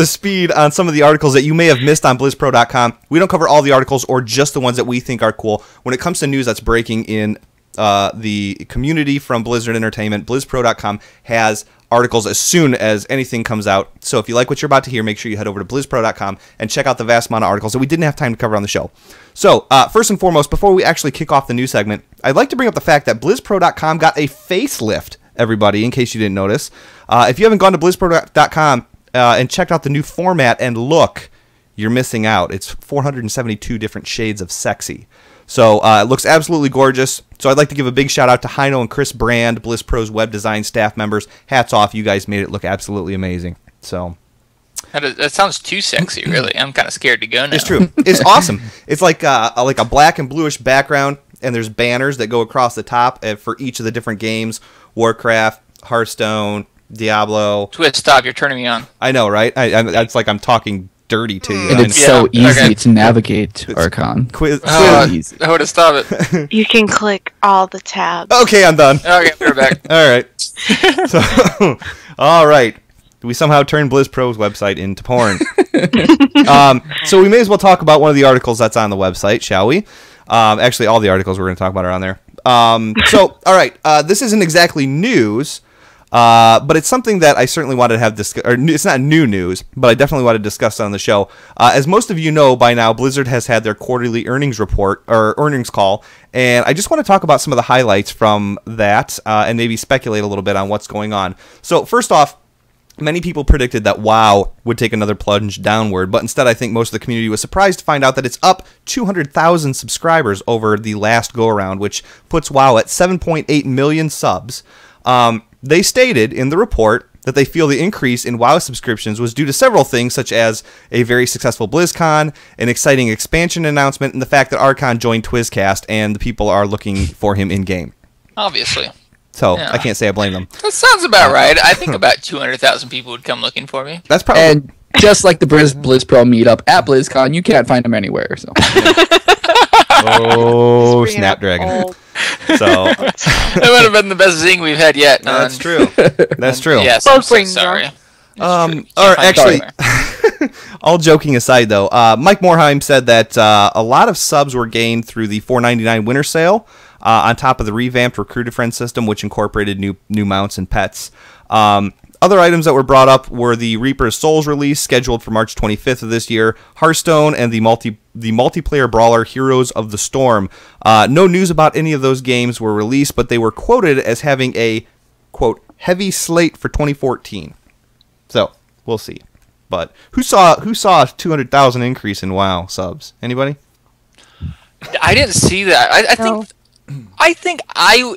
speed on some of the articles that you may have missed on BlizzPro.com. We don't cover all the articles or just the ones that we think are cool. When it comes to news that's breaking in the community from Blizzard Entertainment, BlizzPro.com has articles as soon as anything comes out. So if you like what you're about to hear, make sure you head over to BlizzPro.com and check out the vast amount of articles that we didn't have time to cover on the show. So first and foremost, before we actually kick off the news segment, I'd like to bring up the fact that BlizzPro.com got a facelift, everybody, in case you didn't notice. If you haven't gone to BlizzPro.com and checked out the new format and look, you're missing out. It's 472 different shades of sexy. So it looks absolutely gorgeous. So I'd like to give a big shout out to Heino and Chris Brand, BlizzPro's web design staff members. Hats off, you guys made it look absolutely amazing. So That sounds too sexy, really. I'm kind of scared to go now. it's true. It's awesome. It's like a black and bluish background, and there's banners that go across the top for each of the different games: Warcraft, Hearthstone, Diablo. Twist, stop! You're turning me on. I know, right? It's like I'm talking dirty to you. And it's so easy to navigate, Archon. Easy. I would have stopped it. You can click all the tabs. Okay, I'm done. Okay, we're back. All right. So, all right. We somehow turned BlizzPro's website into porn. So we may as well talk about one of the articles that's on the website, shall we? Actually, all the articles we're going to talk about are on there. So, all right. This isn't exactly news. But it's something that I certainly wanted to have it's not new news, but I definitely wanted to discuss on the show. As most of you know by now, Blizzard has had their quarterly earnings report or earnings call, and I just want to talk about some of the highlights from that and maybe speculate a little bit on what's going on. So first off, many people predicted that WoW would take another plunge downward, but instead I think most of the community was surprised to find out that it's up 200,000 subscribers over the last go-around, which puts WoW at 7.8 million subs. They stated in the report that they feel the increase in WoW subscriptions was due to several things, such as a very successful BlizzCon, an exciting expansion announcement, and the fact that Archon joined Twizcast, and the people are looking for him in-game. Obviously. So, Yeah. I can't say I blame them. That sounds about right. I think about 200,000 people would come looking for me. That's probably... And just like the Blizz Pro meetup at BlizzCon, you can't find them anywhere. So. Oh, Snapdragon. So that would have been the best zing we've had yet. That's true. That's true. Yes, I'm so sorry. Or actually, all joking aside, though, Mike Morheim said that a lot of subs were gained through the $4.99 winter sale, on top of the revamped Recruit a Friend system, which incorporated new mounts and pets. Other items that were brought up were the Reaper's Souls release, scheduled for March 25th of this year, Hearthstone, and the multiplayer brawler Heroes of the Storm. No news about any of those games were released, but they were quoted as having a, quote, heavy slate for 2014. So, we'll see. But who saw a 200,000 increase in WoW subs? Anybody? I didn't see that. I think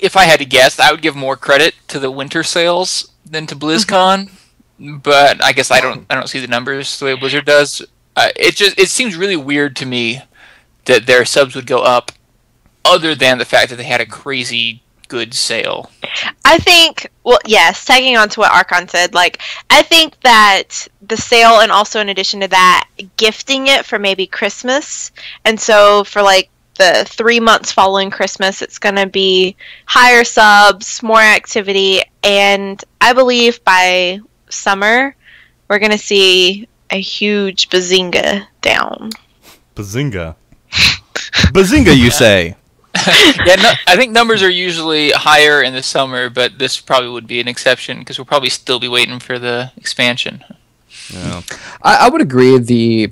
if I had to guess, I would give more credit to the winter sales than to BlizzCon, but I guess I don't see the numbers the way Blizzard does. It seems really weird to me that their subs would go up, other than the fact that they had a crazy good sale. I think, well, yes, tagging on to what Archon said, I think that the sale, and also in addition to that, gifting it for maybe Christmas, and so for the 3 months following Christmas, it's going to be higher subs, more activity, and I believe by summer, we're going to see a huge bazinga down. Bazinga? Bazinga, you say? Yeah, I think numbers are usually higher in the summer, but this probably would be an exception, because we'll probably still be waiting for the expansion. Yeah. I would agree the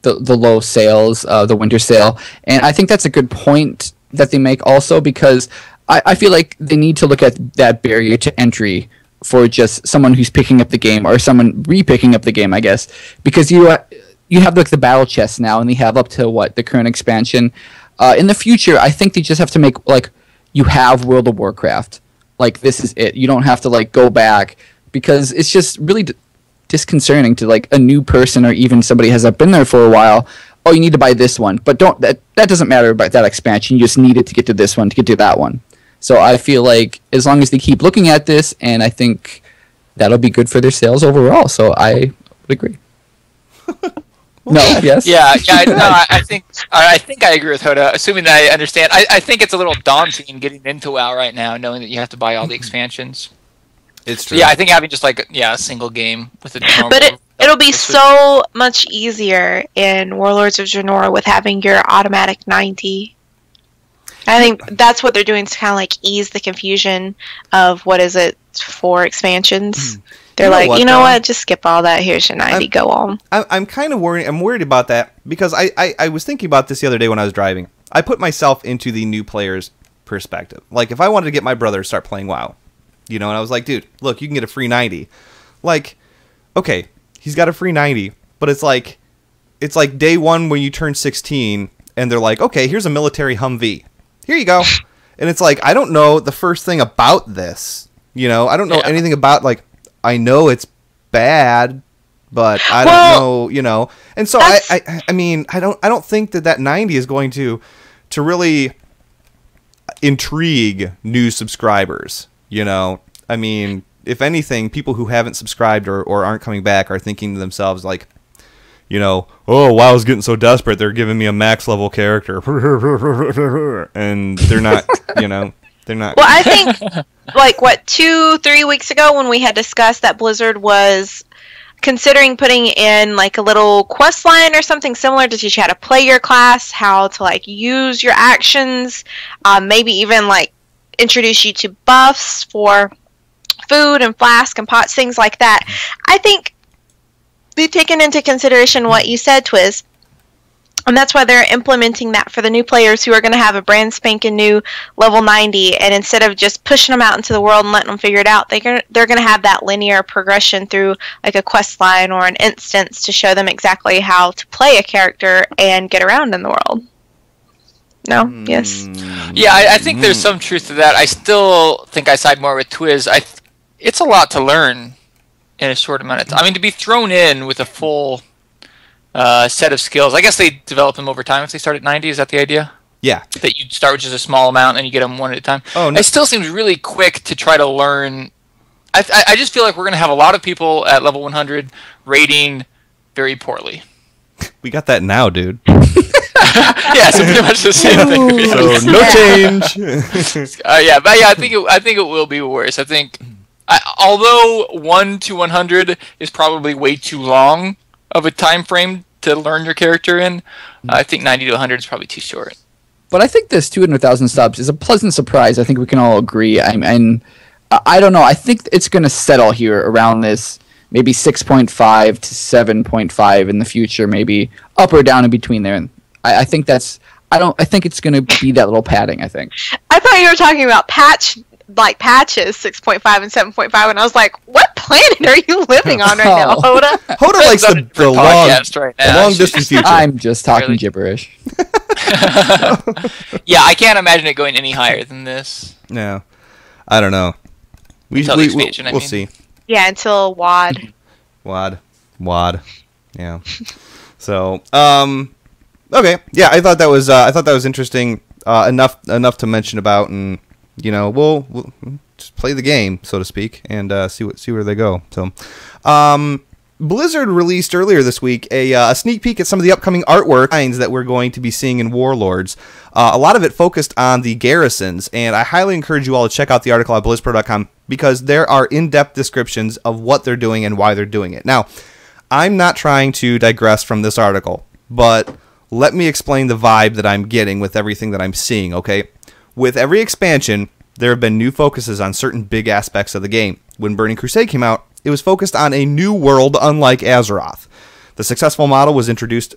low sales, the winter sale, and I think that's a good point that they make also, because I feel like they need to look at that barrier to entry for just someone who's picking up the game, or someone re-picking up the game, I guess, because you have the battle chest now, and they have up to the current expansion. In the future, I think they just have to make you have World of Warcraft, this is it. You don't have to go back, because it's just really disconcerting to a new person, or even somebody has been there for a while. Oh, you need to buy this one, but that doesn't matter about that expansion. You just need it to get to this one, to get to that one. So I feel like as long as they keep looking at this, and I think that'll be good for their sales overall. So I would agree. No, yes. Yeah. No, I think I agree with Hoda. Assuming that I understand, I think it's a little daunting getting into WoW right now, knowing that you have to buy all the expansions. It's true. Yeah, I think having just like a single game with a normal. But it'll be so much easier in Warlords of Draenor with having your automatic 90. I think that's what they're doing to kind of like ease the confusion of what is it, 4 expansions. They're you know what, just skip all that. Here's your 90, go on. I'm kind of worried. I'm worried about that because I was thinking about this the other day when I was driving. I put myself into the new player's perspective. Like, if I wanted to get my brother to start playing WoW, and I was like, dude, look, you can get a free 90. Like, okay, he's got a free 90, but it's like day one when you turn 16, and they're like, okay, here's a military Humvee. Here you go. And it's like, I don't know the first thing about this. I don't know anything about, like, I know it's bad, but I don't know, And so I mean, I don't think that 90 is going to really intrigue new subscribers. I mean, if anything, people who haven't subscribed or aren't coming back are thinking to themselves like, oh, WoW's getting so desperate, they're giving me a max level character, and they're not, they're not. Well, I think, like, 2-3 weeks ago when we had discussed that Blizzard was considering putting in, like, a little quest line or something similar to teach you how to play your class, how to, like, use your actions, maybe even, like, introduce you to buffs for food and flask and pots, things like that. I think they've taken into consideration what you said, Twiz. And that's why they're implementing that for the new players who are going to have a brand spanking new level 90. And instead of just pushing them out into the world and letting them figure it out, they're going to have that linear progression through like a quest line or an instance to show them exactly how to play a character and get around in the world. No? Yes? Yeah, I think there's some truth to that. I still think I side more with Twiz. It's a lot to learn in a short amount of time. I mean, to be thrown in with a full set of skills. I guess they develop them over time if they start at 90. Is that the idea? Yeah. That you start with just a small amount and you get them one at a time. Oh, no. It still seems really quick to try to learn. I just feel like we're going to have a lot of people at level 100 rating very poorly. We got that now, dude. Yeah, so pretty much the same thing. So no change. I think it will be worse. I think, although 1 to 100 is probably way too long of a time frame to learn your character in, I think 90 to 100 is probably too short. But I think this 200,000 subs is a pleasant surprise. I think we can all agree. I don't know. I think it's going to settle here around this, maybe 6.5 to 7.5 in the future, maybe up or down in between there. And I think that's. I think it's going to be that little padding. I think. I thought you were talking about patches 6.5 and 7.5, and I was like, what planet are you living on right now, Hoda? Hoda likes the long distance future. I'm just talking gibberish. Yeah, I can't imagine it going any higher than this. No, I don't know. We'll see. Yeah, until WAD. WAD. Yeah. So, okay. Yeah, I thought that was interesting enough to mention about, and we'll just play the game, so to speak, and see where they go. So, Blizzard released earlier this week a sneak peek at some of the upcoming artwork that we're going to be seeing in Warlords. A lot of it focused on the garrisons, and I highly encourage you all to check out the article at blizzpro.com because there are in-depth descriptions of what they're doing and why they're doing it. Now, I'm not trying to digress from this article, but let me explain the vibe that I'm getting with everything that I'm seeing, okay? With every expansion, there have been new focuses on certain big aspects of the game. When Burning Crusade came out, it was focused on a new world unlike Azeroth. The successful model was then introduced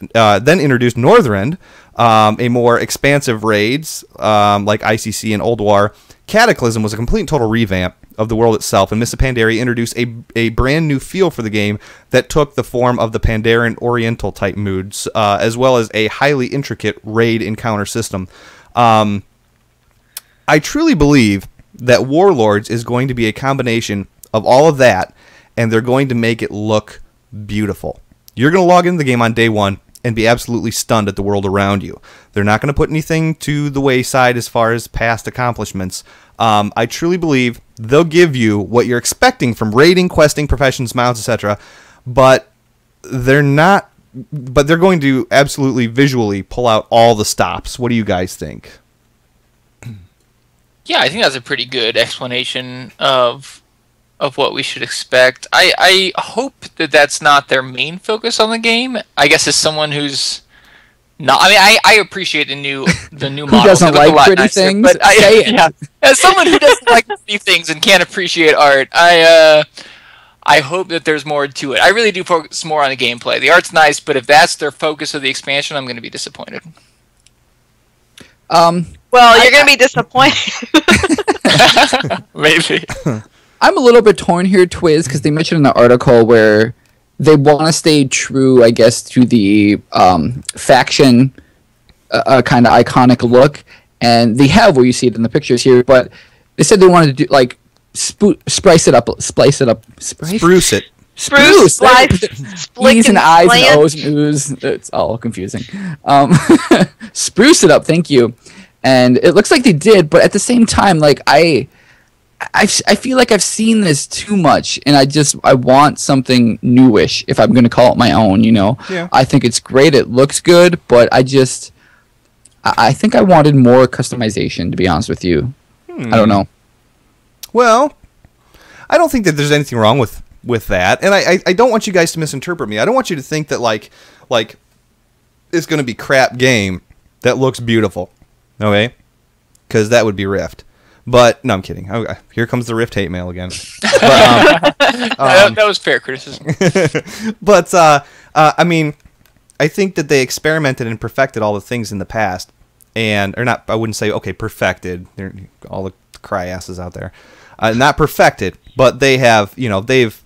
Northrend, a more expansive raids like ICC and Old War. Cataclysm was a complete and total revamp of the world itself, and Mists of Pandaria introduced a brand new feel for the game that took the form of the Pandaren Oriental type moods, as well as a highly intricate raid encounter system. I truly believe that Warlords is going to be a combination of all of that, and they're going to make it look beautiful. You're going to log into the game on day one, and be absolutely stunned at the world around you. They're not going to put anything to the wayside as far as past accomplishments. I truly believe they'll give you what you're expecting from raiding, questing, professions, mounts, etc. But they're not. But they're going to absolutely visually pull out all the stops. What do you guys think? Yeah, I think that's a pretty good explanation of what we should expect. I hope that that's not their main focus on the game. I guess as someone who's not, I mean, I appreciate the new Who models. doesn't They look a like lot pretty nicer, things? but Say it. yeah, as someone who doesn't like pretty things and can't appreciate art, I hope that there's more to it. I really do focus more on the gameplay. The art's nice, but if that's their focus of the expansion, I'm going to be disappointed. Well, you're going to be disappointed. Maybe. I'm a little bit torn here, Twiz, because they mentioned in the article where they want to stay true, I guess, to the faction kind of iconic look, and they have where you see it in the pictures here. But they said they wanted to do like spruce it up. Spruce it. Spruce, E's and I's and O's and O's. It's all confusing. Spruce it up. Thank you. And it looks like they did, but at the same time, like I feel like I've seen this too much, and I want something newish if I'm going to call it my own. You know, Yeah. I think it's great. It looks good, but I think I wanted more customization. To be honest with you, I don't know. Well, I don't think that there's anything wrong with that, and I don't want you guys to misinterpret me. I don't want you to think that like it's going to be crap game that looks beautiful, okay? Because that would be Rift. But no, I'm kidding. Okay, here comes the Rift hate mail again. But, that was fair criticism. But I mean, I think that they experimented and perfected all the things in the past, or not. I wouldn't say perfected. They're all the cry asses out there. Not perfected, but they have, they've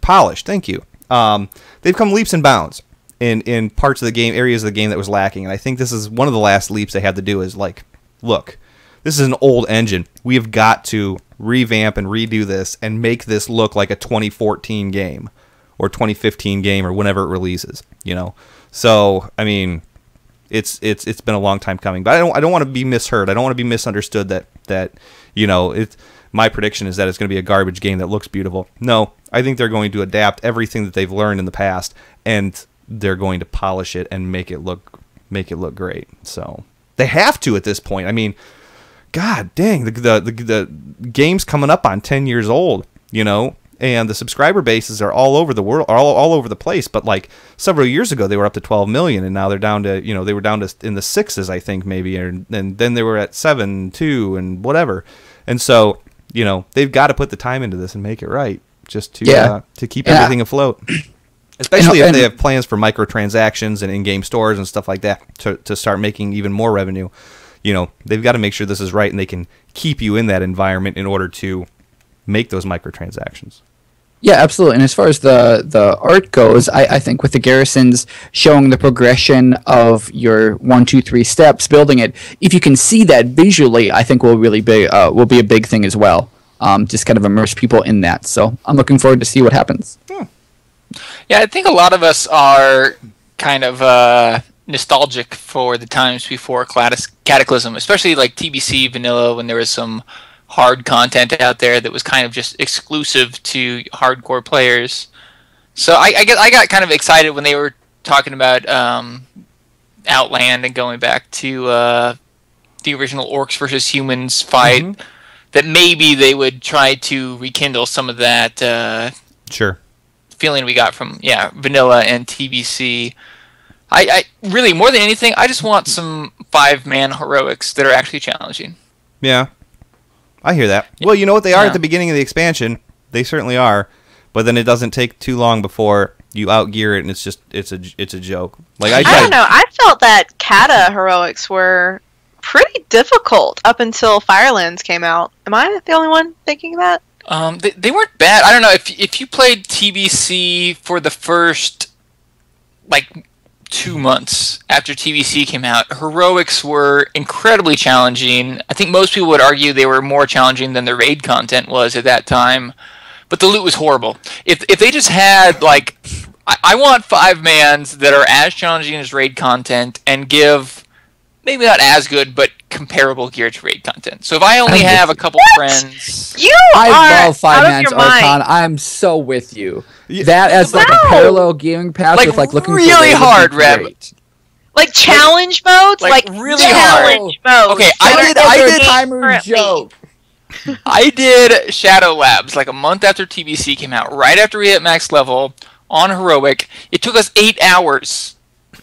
polished. Thank you. They've come leaps and bounds in parts of the game, areas of the game that was lacking, and I think this is one of the last leaps they had to do. Is like, look, this is an old engine. We have got to revamp and redo this and make this look like a 2014 game or 2015 game or whenever it releases. So I mean, it's been a long time coming, but I don't want to be misheard. I don't want to be misunderstood that it's. My prediction is that it's going to be a garbage game that looks beautiful. No, I think they're going to adapt everything that they've learned in the past, and they're going to polish it and make it look great. So they have to at this point. I mean, God dang, the game's coming up on 10 years old, and the subscriber bases are all over the world, all over the place. But like several years ago, they were up to 12 million, and now they're down to they were down to in the sixes, I think maybe, and then they were at 7, 2, and whatever, and so. They've got to put the time into this and make it right, just to keep everything afloat. Especially if they have plans for microtransactions and in-game stores and stuff like that to start making even more revenue. They've got to make sure this is right, and they can keep you in that environment in order to make those microtransactions. Yeah, absolutely. And as far as the art goes, I think with the garrisons showing the progression of your 1, 2, 3 steps, building it, if you can see that visually, I think will be a big thing as well. Just kind of immerse people in that. So I'm looking forward to see what happens. Yeah, I think a lot of us are kind of nostalgic for the times before Cataclysm, especially like TBC Vanilla, when there was some hard content out there that was kind of just exclusive to hardcore players. So I got kind of excited when they were talking about Outland and going back to the original Orcs versus Humans fight, that maybe they would try to rekindle some of that feeling we got from Vanilla and TBC. I really, more than anything, I just want some 5-man heroics that are actually challenging. Yeah. I hear that. Well, you know what they are at the beginning of the expansion? They certainly are. But then it doesn't take too long before you outgear it, and it's a joke. Like I don't know. I felt that Kata heroics were pretty difficult up until Firelands came out. Am I the only one thinking that? They weren't bad. I don't know if you played TBC for the first 2 months after TBC came out, heroics were incredibly challenging. I think most people would argue they were more challenging than the raid content was at that time, but the loot was horrible. If they just had I want 5-mans that are as challenging as raid content and give maybe not as good, but comparable gear to raid content. So if I only have a couple friends... I love 5-man's Archon. I'm so with you. That as like a parallel gaming path with like looking really hard, Reb. Like challenge modes? Like really challenge modes. Okay, I did timer joke. I did Shadow Labs like a month after TBC came out, right after we hit max level on Heroic. It took us 8 hours.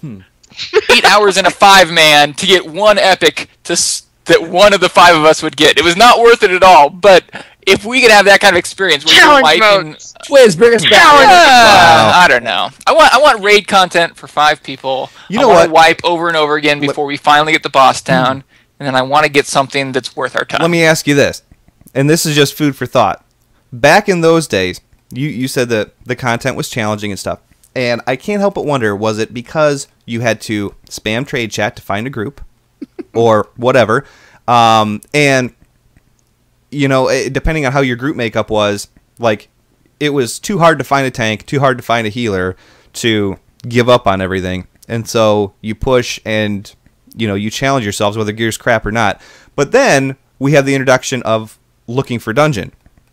8 hours in a 5-man to get one epic that one of the 5 of us would get. It was not worth it at all, but if we could have that kind of experience where you're wiping... Twiz, bring us back. I don't know. I want raid content for 5 people. You know I what? want to wipe over and over again before we finally get the boss down, and then I want to get something that's worth our time. Let me ask you this, and this is just food for thought. Back in those days, you said that the content was challenging and stuff, and I can't help but wonder, was it because you had to spam trade chat to find a group, or whatever, and, you know, depending on how your group makeup was, like, it was too hard to find a tank, too hard to find a healer to give up on everything, and so you push and, you know, you challenge yourselves whether gear's crap or not. But then we have the introduction of looking for dungeon,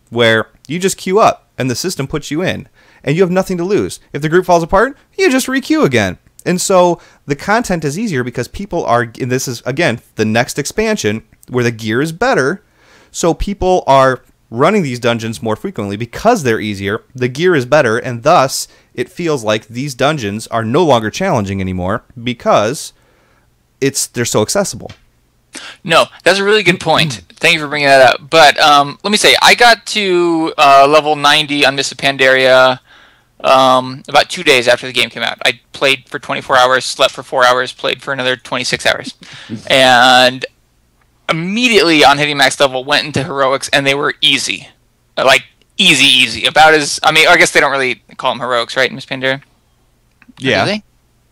where you just queue up and the system puts you in and you have nothing to lose. If the group falls apart, you just re-queue again. And so the content is easier because people are, and this is again the next expansion where the gear is better, so people are running these dungeons more frequently because they're easier, the gear is better, and thus it feels like these dungeons are no longer challenging anymore because they're so accessible. No, that's a really good point. Thank you for bringing that up. But let me say, I got to level 90 on Mists of Pandaria about 2 days after the game came out. I played for 24 hours, slept for 4 hours, played for another 26 hours. And immediately on hitting max level, went into Heroics, and they were easy. Like, easy. About as... I mean, I guess they don't really call them Heroics, right, in Mists of Pandaria? Yeah. Do they?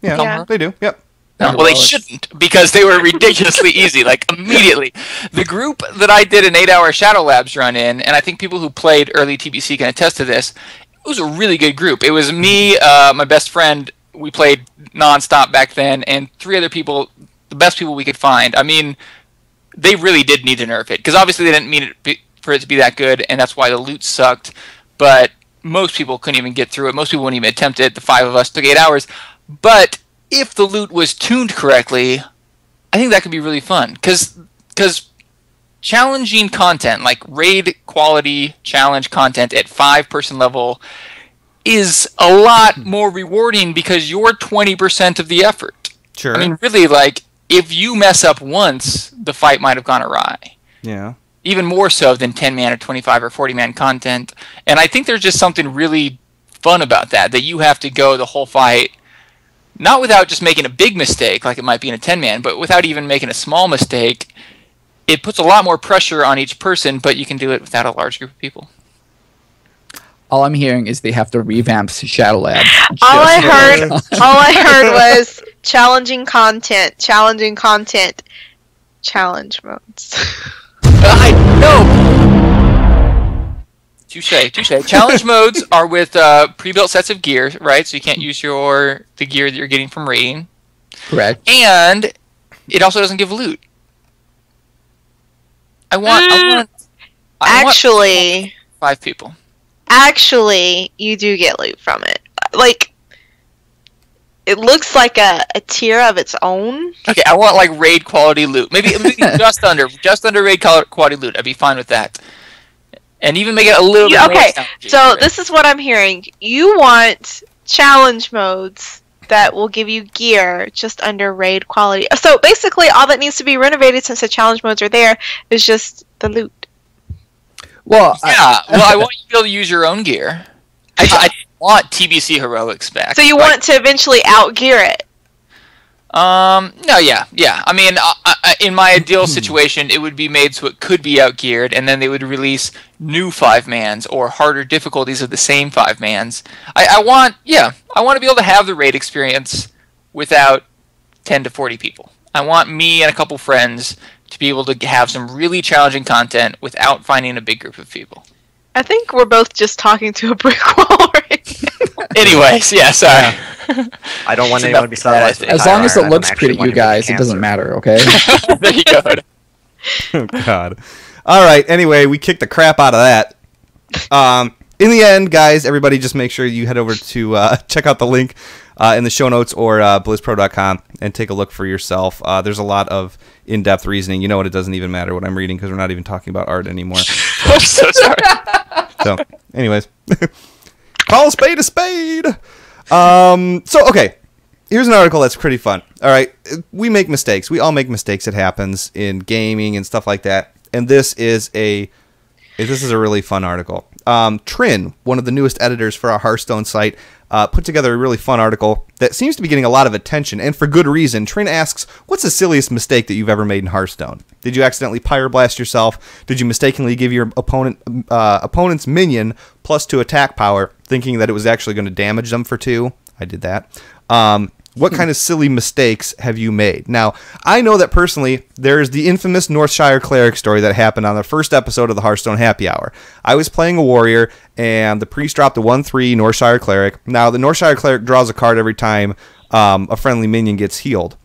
Yeah, they do. Yep. No, well, they shouldn't, because they were ridiculously easy, like, immediately. The group that I did an 8-hour Shadow Labs run in, and I think people who played early TBC can attest to this, it was a really good group. It was me, my best friend, we played nonstop back then, and 3 other people, the best people we could find. I mean, they really did need to nerf it, because obviously they didn't mean it for it to be that good, and that's why the loot sucked, but most people couldn't even get through it. Most people wouldn't even attempt it. The 5 of us took 8 hours, but if the loot was tuned correctly, I think that could be really fun. Because challenging content, like raid quality challenge content at 5-person level, is a lot more rewarding because you're 20% of the effort. Sure. I mean, really, like, if you mess up once, the fight might have gone awry. Yeah. Even more so than 10-man or 25 or 40-man content. And I think there's just something really fun about that you have to go the whole fight, not without just making a big mistake, like it might be in a 10-man, but without even making a small mistake. It puts a lot more pressure on each person, but you can do it without a large group of people. All I'm hearing is they have to revamp Shadow Labs. All I heard was challenging content, challenge modes. I know. Touche. Challenge modes are with pre-built sets of gear, right? So you can't use the gear that you're getting from raiding. Correct. And it also doesn't give loot. I want actually 5 people. Actually, you do get loot from it. Like, it looks like a tier of its own. Okay, I want like raid quality loot. Maybe just under raid quality loot. I'd be fine with that. And even make it a little bit more challenging. So this is what I'm hearing. You want challenge modes that will give you gear just under raid quality. So basically, all that needs to be renovated since the challenge modes are there is just the loot. Well, I want you to be able to use your own gear. I want TBC Heroics back. So you want to eventually outgear it? No, yeah. I mean, in my ideal situation, it would be made so it could be outgeared, and then they would release new 5-mans or harder difficulties of the same 5-mans. I want to be able to have the raid experience without 10 to 40 people. I want me and a couple friends to be able to have some really challenging content without finding a big group of people. I think we're both just talking to a brick wall right now. Anyways, yeah, sorry. I don't want anyone to be satisfied. As long as it looks pretty, you guys, it doesn't matter, okay? There you go. Oh, God. All right. Anyway, we kicked the crap out of that. In the end, guys, everybody just make sure you head over to check out the link in the show notes or blizzpro.com and take a look for yourself. There's a lot of in-depth reasoning. You know what? It doesn't even matter what I'm reading because we're not even talking about art anymore. I'm so sorry. So, anyways, call a spade a spade. So, okay, here's an article that's pretty fun. All right, we make mistakes. We all make mistakes. It happens in gaming and stuff like that. And this is a really fun article. Trin, one of the newest editors for our Hearthstone site, put together a really fun article that seems to be getting a lot of attention, and for good reason. Trin asks, what's the silliest mistake that you've ever made in Hearthstone? Did you accidentally pyroblast yourself? Did you mistakenly give your opponent's minion +2 attack power, thinking that it was actually going to damage them for 2? I did that. What kind of silly mistakes have you made? Now, I know that personally, there's the infamous Northshire Cleric story that happened on the first episode of the Hearthstone Happy Hour. I was playing a warrior, and the priest dropped a 1/3 Northshire Cleric. Now, the Northshire Cleric draws a card every time a friendly minion gets healed,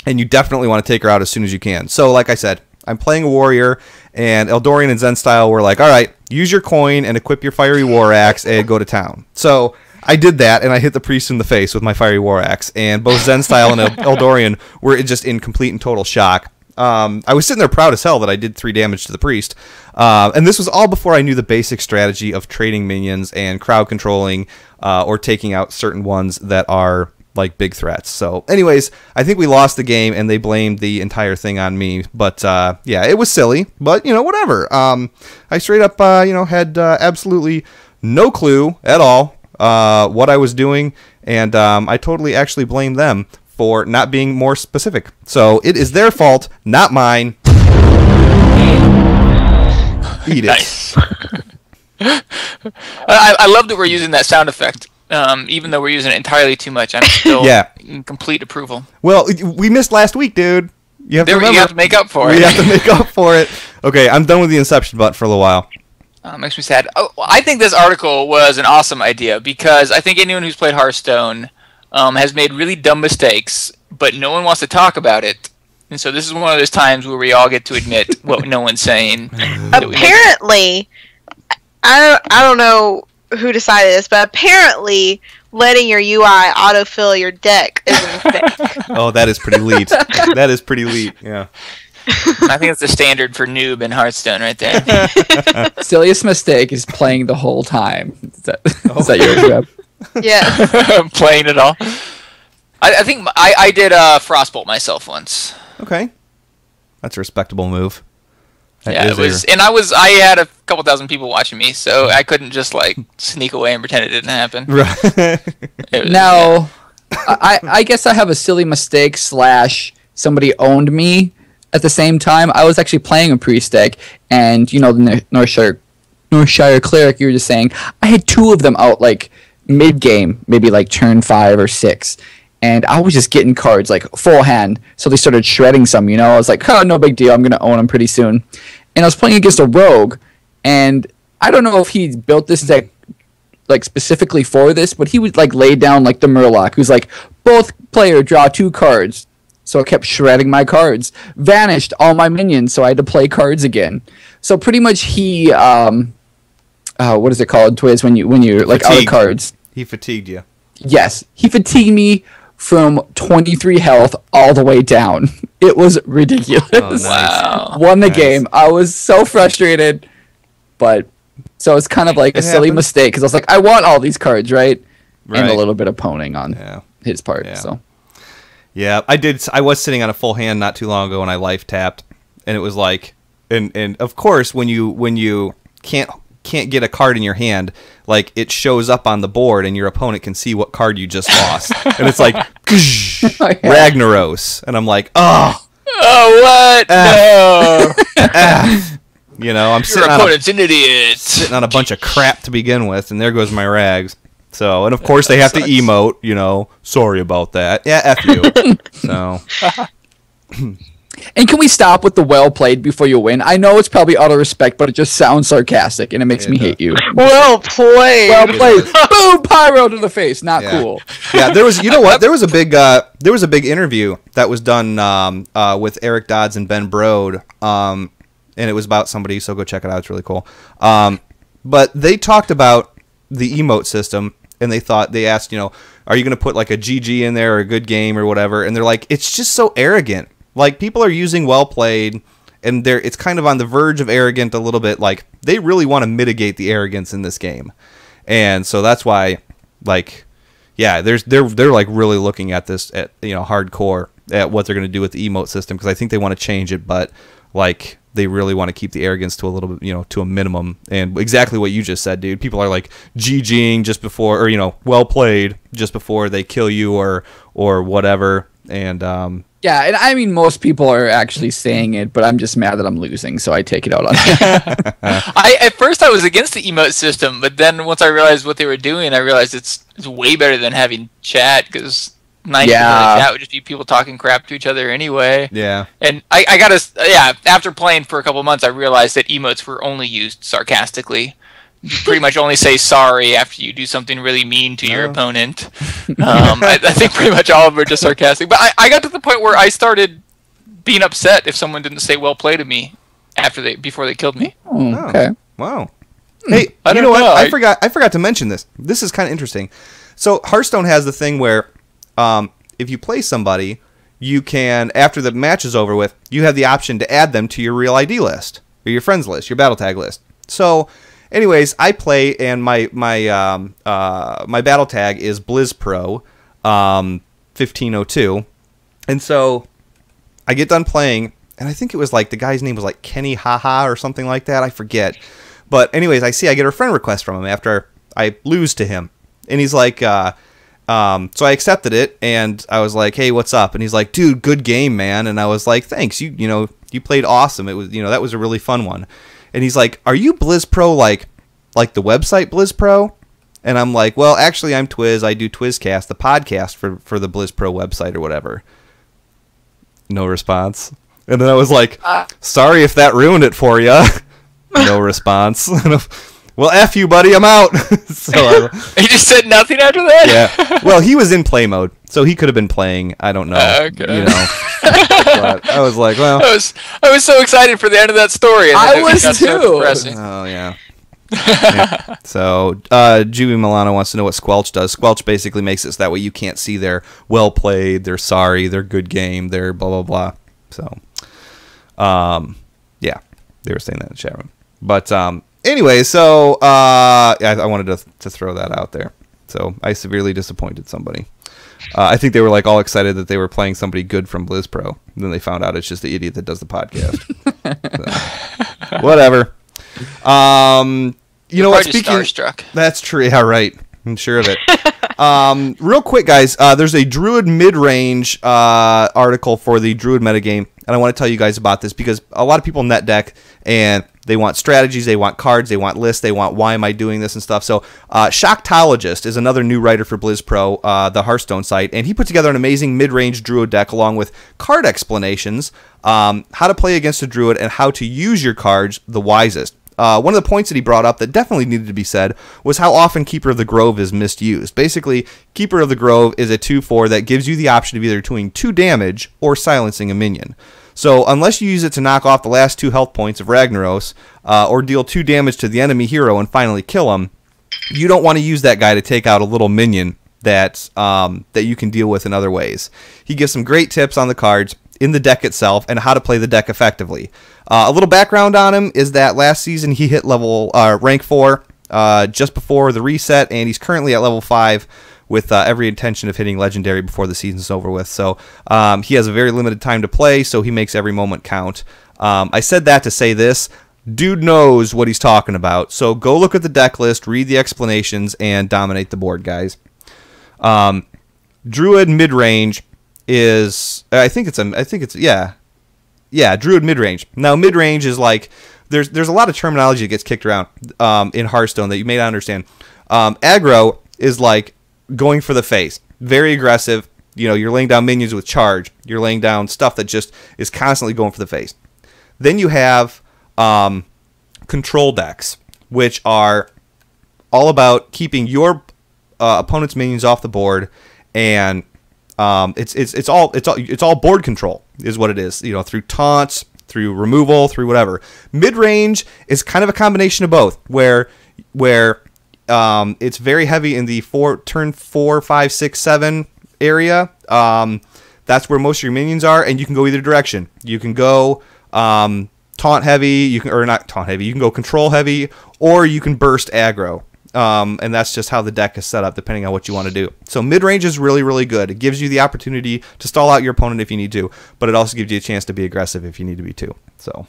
and you definitely want to take her out as soon as you can. So, like I said, I'm playing a warrior, and Eldorian and Zen Style were like, all right, use your coin and equip your Fiery War Axe and go to town. So I did that, and I hit the priest in the face with my Fiery War Axe, and both Zen Style and Eldorian were just in complete and total shock. I was sitting there proud as hell that I did 3 damage to the priest, and this was all before I knew the basic strategy of trading minions and crowd controlling or taking out certain ones that are like big threats. So anyways, I think we lost the game, and they blamed the entire thing on me, but yeah, it was silly, but whatever. I straight up had absolutely no clue at all what I was doing, and I totally actually blame them for not being more specific. So it is their fault, not mine. Eat it. Nice. I love that we're using that sound effect. Even though we're using it entirely too much, I'm still in complete approval. Well, we missed last week, dude. You have to remember. You have to make up for it. We have to make up for it. Okay, I'm done with the Inception button for a little while. Makes me sad. Oh, I think this article was an awesome idea because I think anyone who's played Hearthstone has made really dumb mistakes, but no one wants to talk about it. And so this is one of those times where we all get to admit what no one's saying. Apparently, I don't know who decided this, but apparently letting your UI autofill your deck is a mistake. Oh, that is pretty elite. That is pretty elite, yeah. I think it's the standard for noob in Hearthstone right there. Silliest mistake is playing the whole time. Is that your job? Yeah. Playing it all. I think I did Frostbolt myself once. Okay. That's a respectable move. Yeah, it was, and I had a couple thousand people watching me, so I couldn't just like sneak away and pretend it didn't happen. Right. Now, I guess I have a silly mistake / somebody owned me at the same time. I was actually playing a priest deck, and the Northshire Cleric you were just saying, I had 2 of them out like mid game, maybe like turn 5 or 6. And I was just getting cards like full hand, so they started shredding some. I was like, oh, no big deal. I'm gonna own them pretty soon. And I was playing against a rogue, and I don't know if he built this deck like specifically for this, but he would like lay down like the Murloc, who's like both player draw 2 cards. So I kept shredding my cards, vanished all my minions, so I had to play cards again. So pretty much he, what is it called, Twiz, when you're like out of cards? He fatigued you. Yes, he fatigued me from 23 health all the way down. It was ridiculous. Oh, nice. Wow. Won the game. I was so frustrated, but so it's kind of like a silly mistake because I was like, I want all these cards, right? And a little bit of pwning on his part. Yeah. So yeah, I was sitting on a full hand not too long ago and I life tapped, and it was like, and of course when you can't get a card in your hand, like it shows up on the board and your opponent can see what card you just lost, and it's like Ragnaros, and I'm like, oh what? No. I'm Your opponent's an idiot. Sitting on a bunch of crap to begin with, and there goes my rags. So, and of course they have to emote, sorry about that. Yeah, F you. So, And can we stop with the well played before you win? I know it's probably out of respect, but it just sounds sarcastic and it makes me hate you. Well played. Well played. Boom! Pyro to the face. Not cool. Yeah, there was. You know what? There was a big interview that was done with Eric Dodds and Ben Brode, and it was about somebody. So go check it out. It's really cool. But they talked about the emote system, and they asked, are you going to put like a GG in there or a good game or whatever? And they're like, it's just so arrogant. Like, people are using well played, and it's kind of on the verge of arrogant a little bit. Like, they really want to mitigate the arrogance in this game, and so that's why, like, yeah, they're like really looking at this at hardcore at what they're going to do with the emote system, because I think they want to change it, but like they really want to keep the arrogance to a little bit, to a minimum. And exactly what you just said, dude. People are like GGing just before, or well played just before they kill you or whatever, and yeah, and I mean, most people are actually saying it, but I'm just mad that I'm losing, so I take it out on them. At first I was against the emote system, but then once I realized what they were doing, I realized it's way better than having chat, because 90% of the chat would just be people talking crap to each other anyway. Yeah. And I after playing for a couple months, I realized that emotes were only used sarcastically. You pretty much only say sorry after you do something really mean to your opponent. I think pretty much all of them are just sarcastic. But I got to the point where I started being upset if someone didn't say well play to me before they killed me. Oh, okay. Wow. Hey, you know what? I forgot to mention this. This is kind of interesting. So Hearthstone has the thing where if you play somebody, you can, after the match is over with, you have the option to add them to your real ID list, or your friends list, your battle tag list. So anyways, I play, and my battle tag is BlizzPro 1502, and so I get done playing, and I think it was like the guy's name was like Kenny Haha or something like that. I forget, but anyways, I get a friend request from him after I lose to him, and he's like, so I accepted it, and I was like, hey, what's up? And he's like, dude, good game, man. And I was like, thanks, you played awesome. It was that was a really fun one. And he's like, are you BlizzPro like the website BlizzPro? And I'm like, well, actually, I'm Twiz. I do Twizcast, the podcast for the BlizzPro website or whatever. No response. And then I was like, sorry if that ruined it for you. No response. Well, F you, buddy. I'm out. So he just said nothing after that? Yeah. Well, he was in play mode, so he could have been playing. I don't know. Okay. But I was like, well. I was so excited for the end of that story. And I was too. So oh, yeah. Yeah. So, Juby Milano wants to know what Squelch does. Squelch basically makes it so that way you can't see their well played, their sorry, their good game, their blah, blah, blah. So, yeah. They were saying that in the chat room. But, anyway, so I wanted to throw that out there. So I severely disappointed somebody. I think they were like all excited that they were playing somebody good from BlizzPro. And then they found out it's just the idiot that does the podcast. So, whatever. You know what? Speaking, starstruck. That's true. Yeah, right. I'm sure of it. Real quick, guys. There's a Druid mid-range article for the Druid metagame, and I want to tell you guys about this because a lot of people net deck and they want strategies, they want cards, they want lists, they want why am I doing this and stuff. So Shocktologist is another new writer for BlizzPro, the Hearthstone site, and he put together an amazing mid-range Druid deck along with card explanations, how to play against a Druid, and how to use your cards the wisest. One of the points that he brought up that definitely needed to be said was how often Keeper of the Grove is misused. Basically, Keeper of the Grove is a 2/4 that gives you the option of either doing 2 damage or silencing a minion. So unless you use it to knock off the last 2 health points of Ragnaros, or deal 2 damage to the enemy hero and finally kill him, you don't want to use that guy to take out a little minion that you can deal with in other ways. He gives some great tips on the cards in the deck itself and how to play the deck effectively. A little background on him is that last season he hit rank 4 just before the reset, and he's currently at level 5 with every intention of hitting legendary before the season's over with. So he has a very limited time to play, so he makes every moment count. I said that to say this. Dude knows what he's talking about. So go look at the deck list, read the explanations, and dominate the board, guys. Druid mid-range is Druid mid-range. Now mid-range is like there's a lot of terminology that gets kicked around in Hearthstone that you may not understand. Aggro is like going for the face, very aggressive, You're laying down minions with charge. You're laying down stuff that just is constantly going for the face. Then you have control decks, which are all about keeping your opponent's minions off the board, and it's all board control is what it is. Through taunts, through removal, through whatever. Mid range is kind of a combination of both, where it's very heavy in the turn 4, 5, 6, 7 area. That's where most of your minions are, and you can go either direction. You can go taunt heavy, or not taunt heavy. You can go control heavy, or you can burst aggro. And that's just how the deck is set up, depending on what you want to do. So mid-range is really, really good. It gives you the opportunity to stall out your opponent if you need to, but it also gives you a chance to be aggressive if you need to be too. So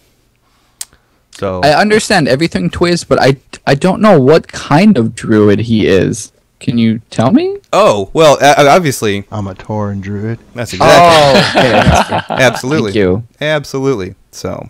I understand everything, Twiz, but I don't know what kind of druid he is. Can you tell me? Oh, well, obviously. I'm a Tauren druid. That's exactly. Oh, okay. Absolutely. Thank you. Absolutely. So,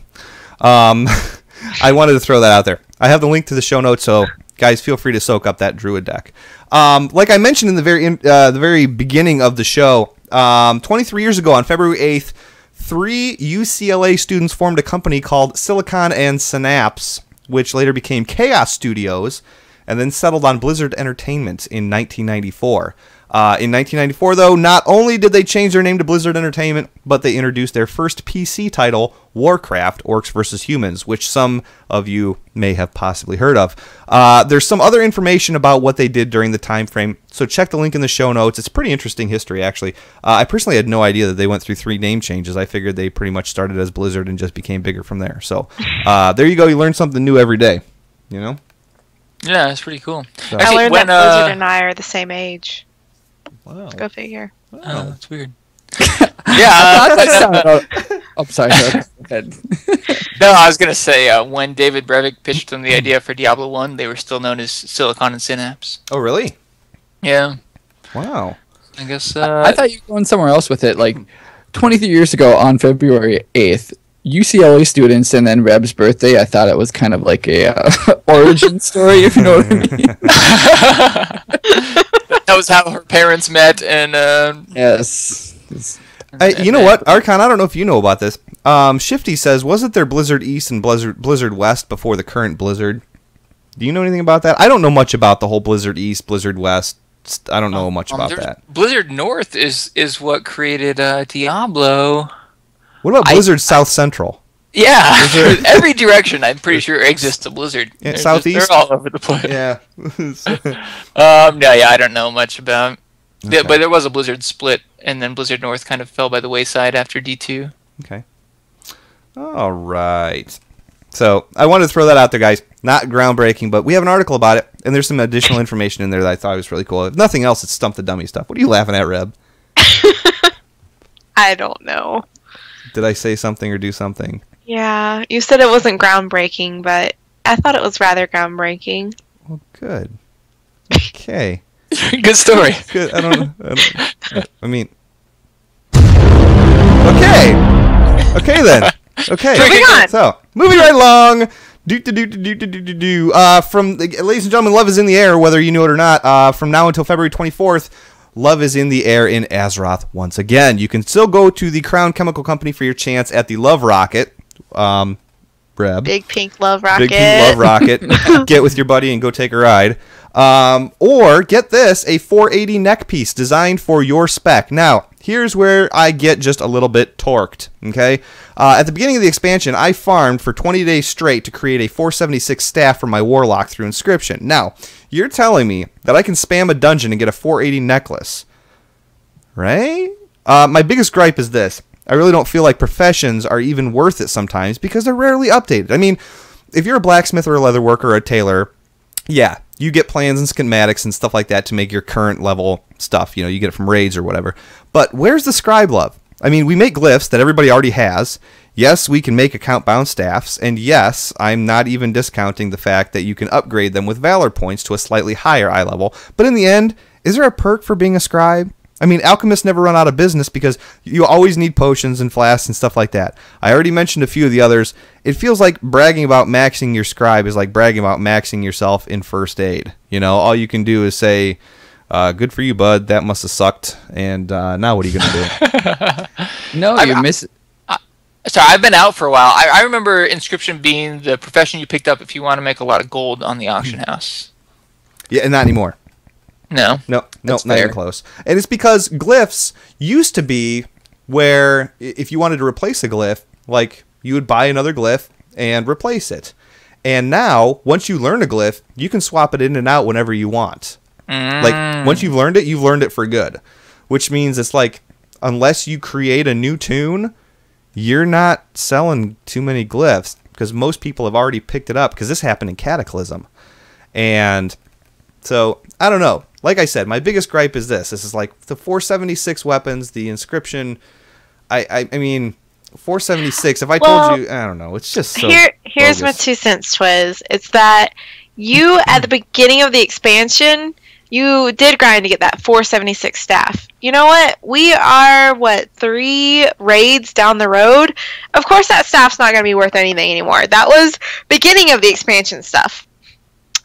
I wanted to throw that out there. I have the link to the show notes, so guys, feel free to soak up that druid deck. Like I mentioned in the very beginning of the show, 23 years ago on February 8th, 3 UCLA students formed a company called Silicon and Synapse, which later became Chaos Studios, and then settled on Blizzard Entertainment in 1994. In 1994, though, not only did they change their name to Blizzard Entertainment, but they introduced their first PC title, Warcraft: Orcs vs. Humans, which some of you may have possibly heard of. There's some other information about what they did during the time frame, so check the link in the show notes. It's pretty interesting history, actually. I personally had no idea that they went through 3 name changes. I figured they pretty much started as Blizzard and just became bigger from there. So there you go. You learn something new every day, Yeah, that's pretty cool. So. I learned that Blizzard and I are the same age. Wow. Go figure. Oh, that's weird. I'm sorry. Go ahead. No, I was gonna say when David Brevik pitched them the idea for Diablo 1, they were still known as Silicon and Synapse. Oh, really? Yeah. Wow. I guess. I thought you were going somewhere else with it. Like 23 years ago on February 8th, UCLA students, and then Reb's birthday. I thought it was kind of like a origin story, if you know what I mean. That was how her parents met, and yes. You know what, Archon? I don't know if you know about this. Shifty says, wasn't there Blizzard East and Blizzard West before the current Blizzard? Do you know anything about that? I don't know much about the whole Blizzard East, Blizzard West. I don't know much about that. Blizzard North is what created Diablo. What about Blizzard South Central? Yeah, every direction I'm pretty sure exists a Blizzard. Yeah, Southeast? They're all over the place. Yeah. I don't know much about. Okay. But there was a Blizzard split, and then Blizzard North kind of fell by the wayside after D2. Okay. All right. So I wanted to throw that out there, guys. Not groundbreaking, but we have an article about it, and there's some additional information in there that I thought was really cool. If nothing else, it's Stump the Dummy stuff. What are you laughing at, Reb? I don't know. Did I say something or do something? Yeah, you said it wasn't groundbreaking, but I thought it was rather groundbreaking. Well, good. Okay. Good story. Good. I mean. Okay. Okay then. Okay. Moving on. So moving right along. Ladies and gentlemen, love is in the air, whether you know it or not. From now until February 24th. Love is in the air in Azeroth once again. You can still go to the Crown Chemical Company for your chance at the Love Rocket. Reb. Big pink love rocket. Big pink love rocket. Get with your buddy and go take a ride. Or get this, a 480 neck piece designed for your spec. Now, here's where I get just a little bit torqued. Okay, at the beginning of the expansion, I farmed for 20 days straight to create a 476 staff for my warlock through inscription. Now, you're telling me that I can spam a dungeon and get a 480 necklace, right? My biggest gripe is this. I really don't feel like professions are even worth it sometimes because they're rarely updated. I mean, if you're a blacksmith or a leather worker or a tailor, yeah, you get plans and schematics and stuff like that to make your current level stuff. You get it from raids or whatever. But where's the scribe love? I mean, we make glyphs that everybody already has. Yes, we can make account-bound staffs. And yes, I'm not even discounting the fact that you can upgrade them with valor points to a slightly higher eye level. But in the end, is there a perk for being a scribe? I mean, alchemists never run out of business because you always need potions and flasks and stuff like that. I already mentioned a few of the others. It feels like bragging about maxing your scribe is like bragging about maxing yourself in first aid. All you can do is say, Good for you, bud. That must have sucked. And now what are you going to do? No, you miss. Sorry, I've been out for a while. I remember inscription being the profession you picked up if you want to make a lot of gold on the auction house. Yeah, and not anymore. No, not even close. And it's because glyphs used to be where if you wanted to replace a glyph, like you would buy another glyph and replace it. And now, once you learn a glyph, you can swap it in and out whenever you want. Like once you've learned it for good. Which means it's like unless you create a new tune, you're not selling too many glyphs because most people have already picked it up because this happened in Cataclysm. And so, I don't know. Like I said, my biggest gripe is this. This is like the 476 weapons, the inscription. I mean, 476, if I told you, I don't know. It's just so Here's my 2 cents, Twiz. It's that you, at the beginning of the expansion, you did grind to get that 476 staff. You know what? We are, 3 raids down the road? Of course that staff's not going to be worth anything anymore. That was beginning of the expansion stuff.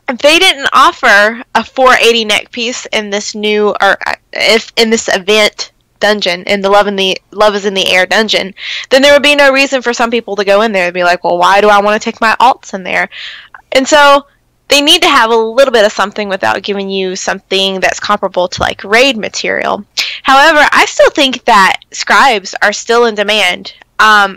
If they didn't offer a 480 neck piece in this new, or if in this event dungeon, in the Love is in the Air dungeon, then there would be no reason for some people to go in there and be like, well, why do I want to take my alts in there? And so they need to have a little bit of something without giving you something that's comparable to like raid material. However, I still think that scribes are still in demand.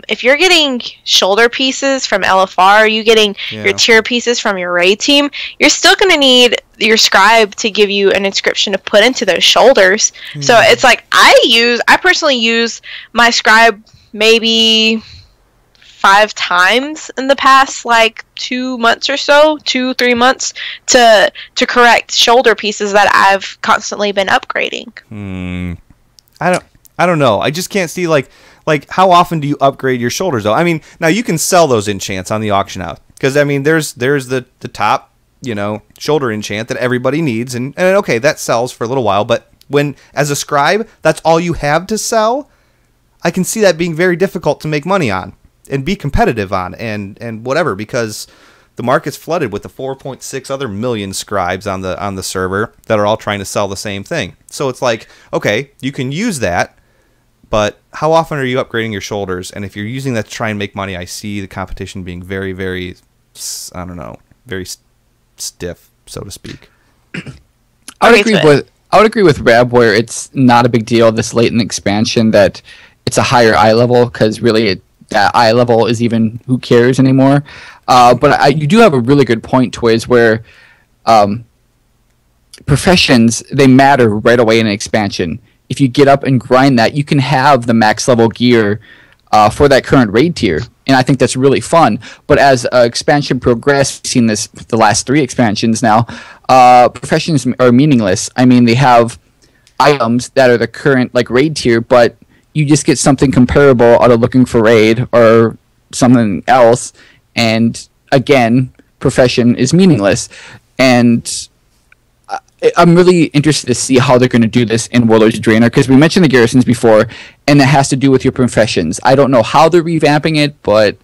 If you're getting shoulder pieces from LFR, you getting your tier pieces from your raid team, you're still going to need your scribe to give you an inscription to put into those shoulders. So it's like I personally use my scribe maybe 5 times in the past 2 months or so, 2-3 months to correct shoulder pieces that I've constantly been upgrading. I don't know. I just can't see like how often do you upgrade your shoulders though? I mean, now you can sell those enchants on the auction house because I mean there's the top, shoulder enchant that everybody needs and okay, that sells for a little while, but when as a scribe, that's all you have to sell, I can see that being very difficult to make money on and be competitive on and whatever because the market's flooded with the 4.6 other million scribes on the server that are all trying to sell the same thing. So it's like, okay, you can use that, but how often are you upgrading your shoulders? And if you're using that to try and make money, I see the competition being very, very, I don't know, very stiff, so to speak. I would agree with Rab where it's not a big deal this late in the expansion that it's a higher eye level because really that eye level is even who cares anymore. But you do have a really good point, Twiz, where professions, they matter right away in an expansion. If you get up and grind that, you can have the max level gear for that current raid tier. And I think that's really fun. But as expansion progresses, we've seen this the last 3 expansions now, professions are meaningless. I mean, they have items that are the current raid tier, but you just get something comparable out of looking for raid or something else. And again, profession is meaningless. And I'm really interested to see how they're going to do this in Warlord's Draenor, because we mentioned the garrisons before, and it has to do with your professions. I don't know how they're revamping it, but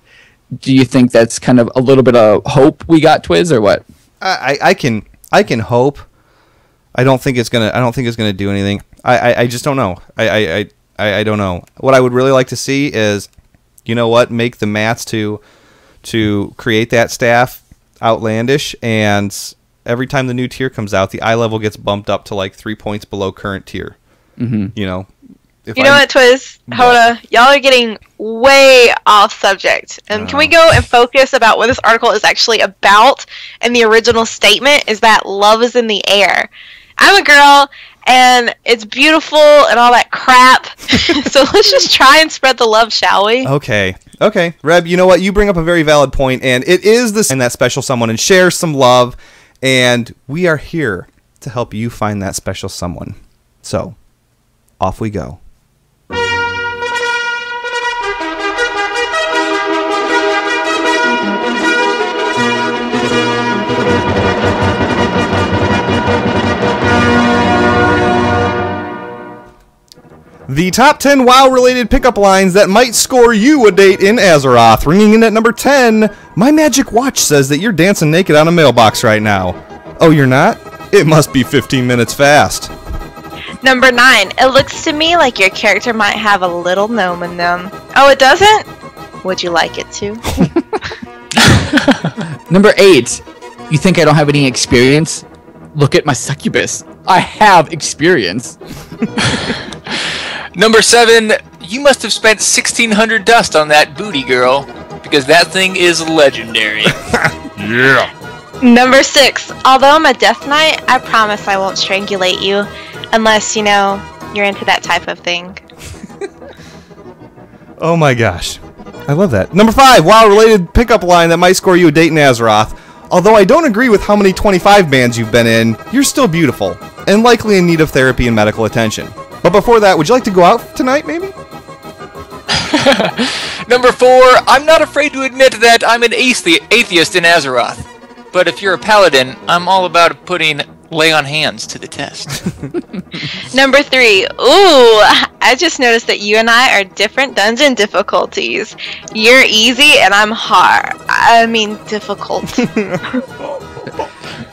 do you think that's kind of a little bit of hope we got, Twiz, or what? I can hope. I don't think it's gonna do anything. I just don't know. I don't know. What I would really like to see is, make the maths to create that staff outlandish, and every time the new tier comes out, the eye level gets bumped up to 3 points below current tier. Mm-hmm. You know what, Twiz? Hoda, y'all are getting way off subject. And can we go and focus about what this article is actually about? And the original statement is that love is in the air. I'm a girl, and it's beautiful and all that crap. So let's just try and spread the love, shall we? Okay. Reb, you know what? You bring up a very valid point, and it is this and that special someone and share some love. And we are here to help you find that special someone. So, off we go. The top 10 WoW-related pickup lines that might score you a date in Azeroth. Ringing in at number 10, my magic watch says that you're dancing naked on a mailbox right now. Oh, you're not? It must be 15 minutes fast. Number 9. It looks to me like your character might have a little gnome in them. Oh, it doesn't? Would you like it to? Number 8. You think I don't have any experience? Look at my succubus. I have experience. Number 7. You must have spent 1,600 dust on that booty girl, because that thing is legendary. Yeah. Number 6. Although I'm a death knight, I promise I won't strangulate you. Unless, you know, you're into that type of thing. Oh my gosh. I love that. Number 5. WoW-related pickup line that might score you a date in Azeroth. Although I don't agree with how many 25 bands you've been in, you're still beautiful. And likely in need of therapy and medical attention. But before that, would you like to go out tonight, maybe? Number 4. I'm not afraid to admit that I'm an atheist in Azeroth. But if you're a paladin, I'm all about putting lay on hands to the test. Number 3. Ooh, I just noticed that you and I are different dungeon difficulties. You're easy and I'm hard. I mean difficult.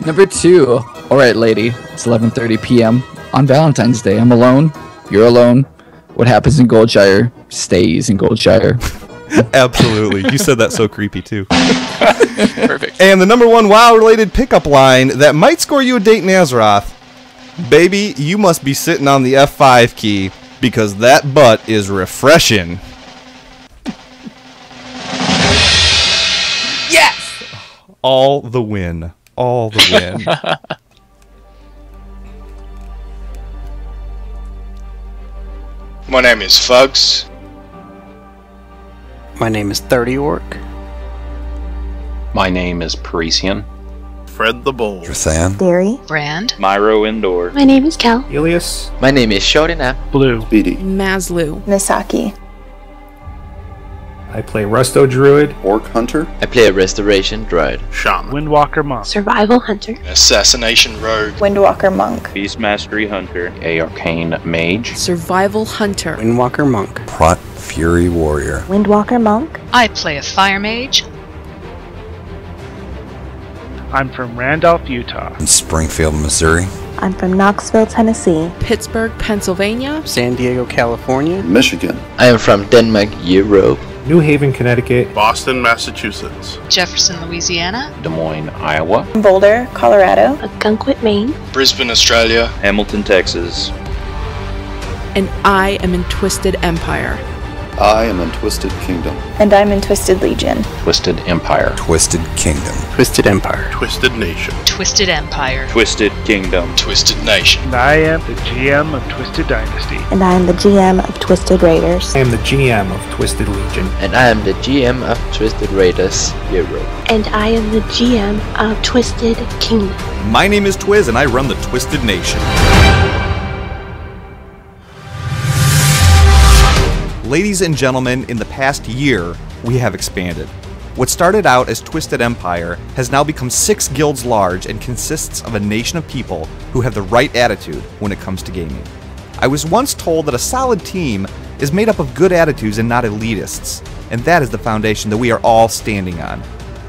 Number 2. Alright, lady. It's 11:30 p.m. on Valentine's Day. I'm alone. You're alone. What happens in Goldshire stays in Goldshire. Absolutely. You said that so creepy, too. Perfect. And the number 1 WoW-related pickup line that might score you a date in Azeroth. Baby, you must be sitting on the F5 key, because that butt is refreshing. Yes! All the win. All the win. My name is Fugs. My name is 30 Orc. My name is Parisian. Fred the Bold. Drathan. Derry. Brand. Myro Indoor. My name is Cal. Elias. My name is Shorina. Blue. Speedy. Maslu. Misaki. I play Resto Druid. Orc Hunter. I play a Restoration Druid. Shaman. Windwalker Monk. Survival Hunter. Assassination Rogue. Windwalker Monk. Beast Mastery Hunter. A Arcane Mage. Survival Hunter. Windwalker Monk. Prot Fury Warrior. Windwalker Monk. I play a Fire Mage. I'm from Randolph, Utah. In Springfield, Missouri. I'm from Knoxville, Tennessee. Pittsburgh, Pennsylvania. San Diego, California. Michigan. I am from Denmark, Europe. New Haven, Connecticut. Boston, Massachusetts. Jefferson, Louisiana. Des Moines, Iowa. Boulder, Colorado. Ogunquit, Maine. Brisbane, Australia. Hamilton, Texas. And I am in Twisted Empire. I am in Twisted Kingdom. And I'm in Twisted Legion. Twisted Empire. Twisted Kingdom. Twisted Empire. Twisted Nation. Twisted Empire. Twisted Kingdom. Twisted Nation. And I am the GM of Twisted Dynasty. And I am the GM of Twisted Raiders. I am the GM of Twisted Legion. And I am the GM of Twisted Raiders, Europe. And I am the GM of Twisted Kingdom. My name is Twiz, and I run the Twisted Nation. Ladies and gentlemen, in the past year, we have expanded. What started out as Twisted Empire has now become 6 guilds large and consists of a nation of people who have the right attitude when it comes to gaming. I was once told that a solid team is made up of good attitudes and not elitists, and that is the foundation that we are all standing on.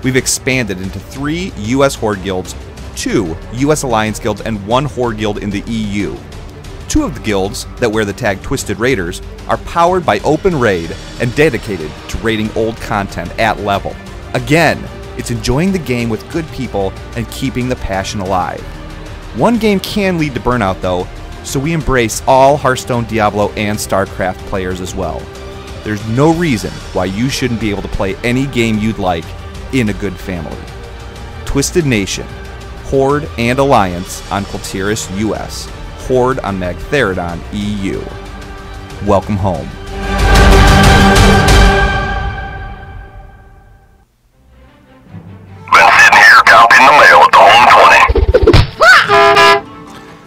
We've expanded into 3 US Horde guilds, 2 US Alliance guilds, and 1 Horde guild in the EU. 2 of the guilds that wear the tag Twisted Raiders are powered by Open Raid and dedicated to raiding old content at level. Again, it's enjoying the game with good people and keeping the passion alive. One game can lead to burnout though, so we embrace all Hearthstone, Diablo, and StarCraft players as well. There's no reason why you shouldn't be able to play any game you'd like in a good family. Twisted Nation, Horde, and Alliance on Kultiris US. Horde on Magtheridon EU. Welcome home. Been sitting here counting the mail at the home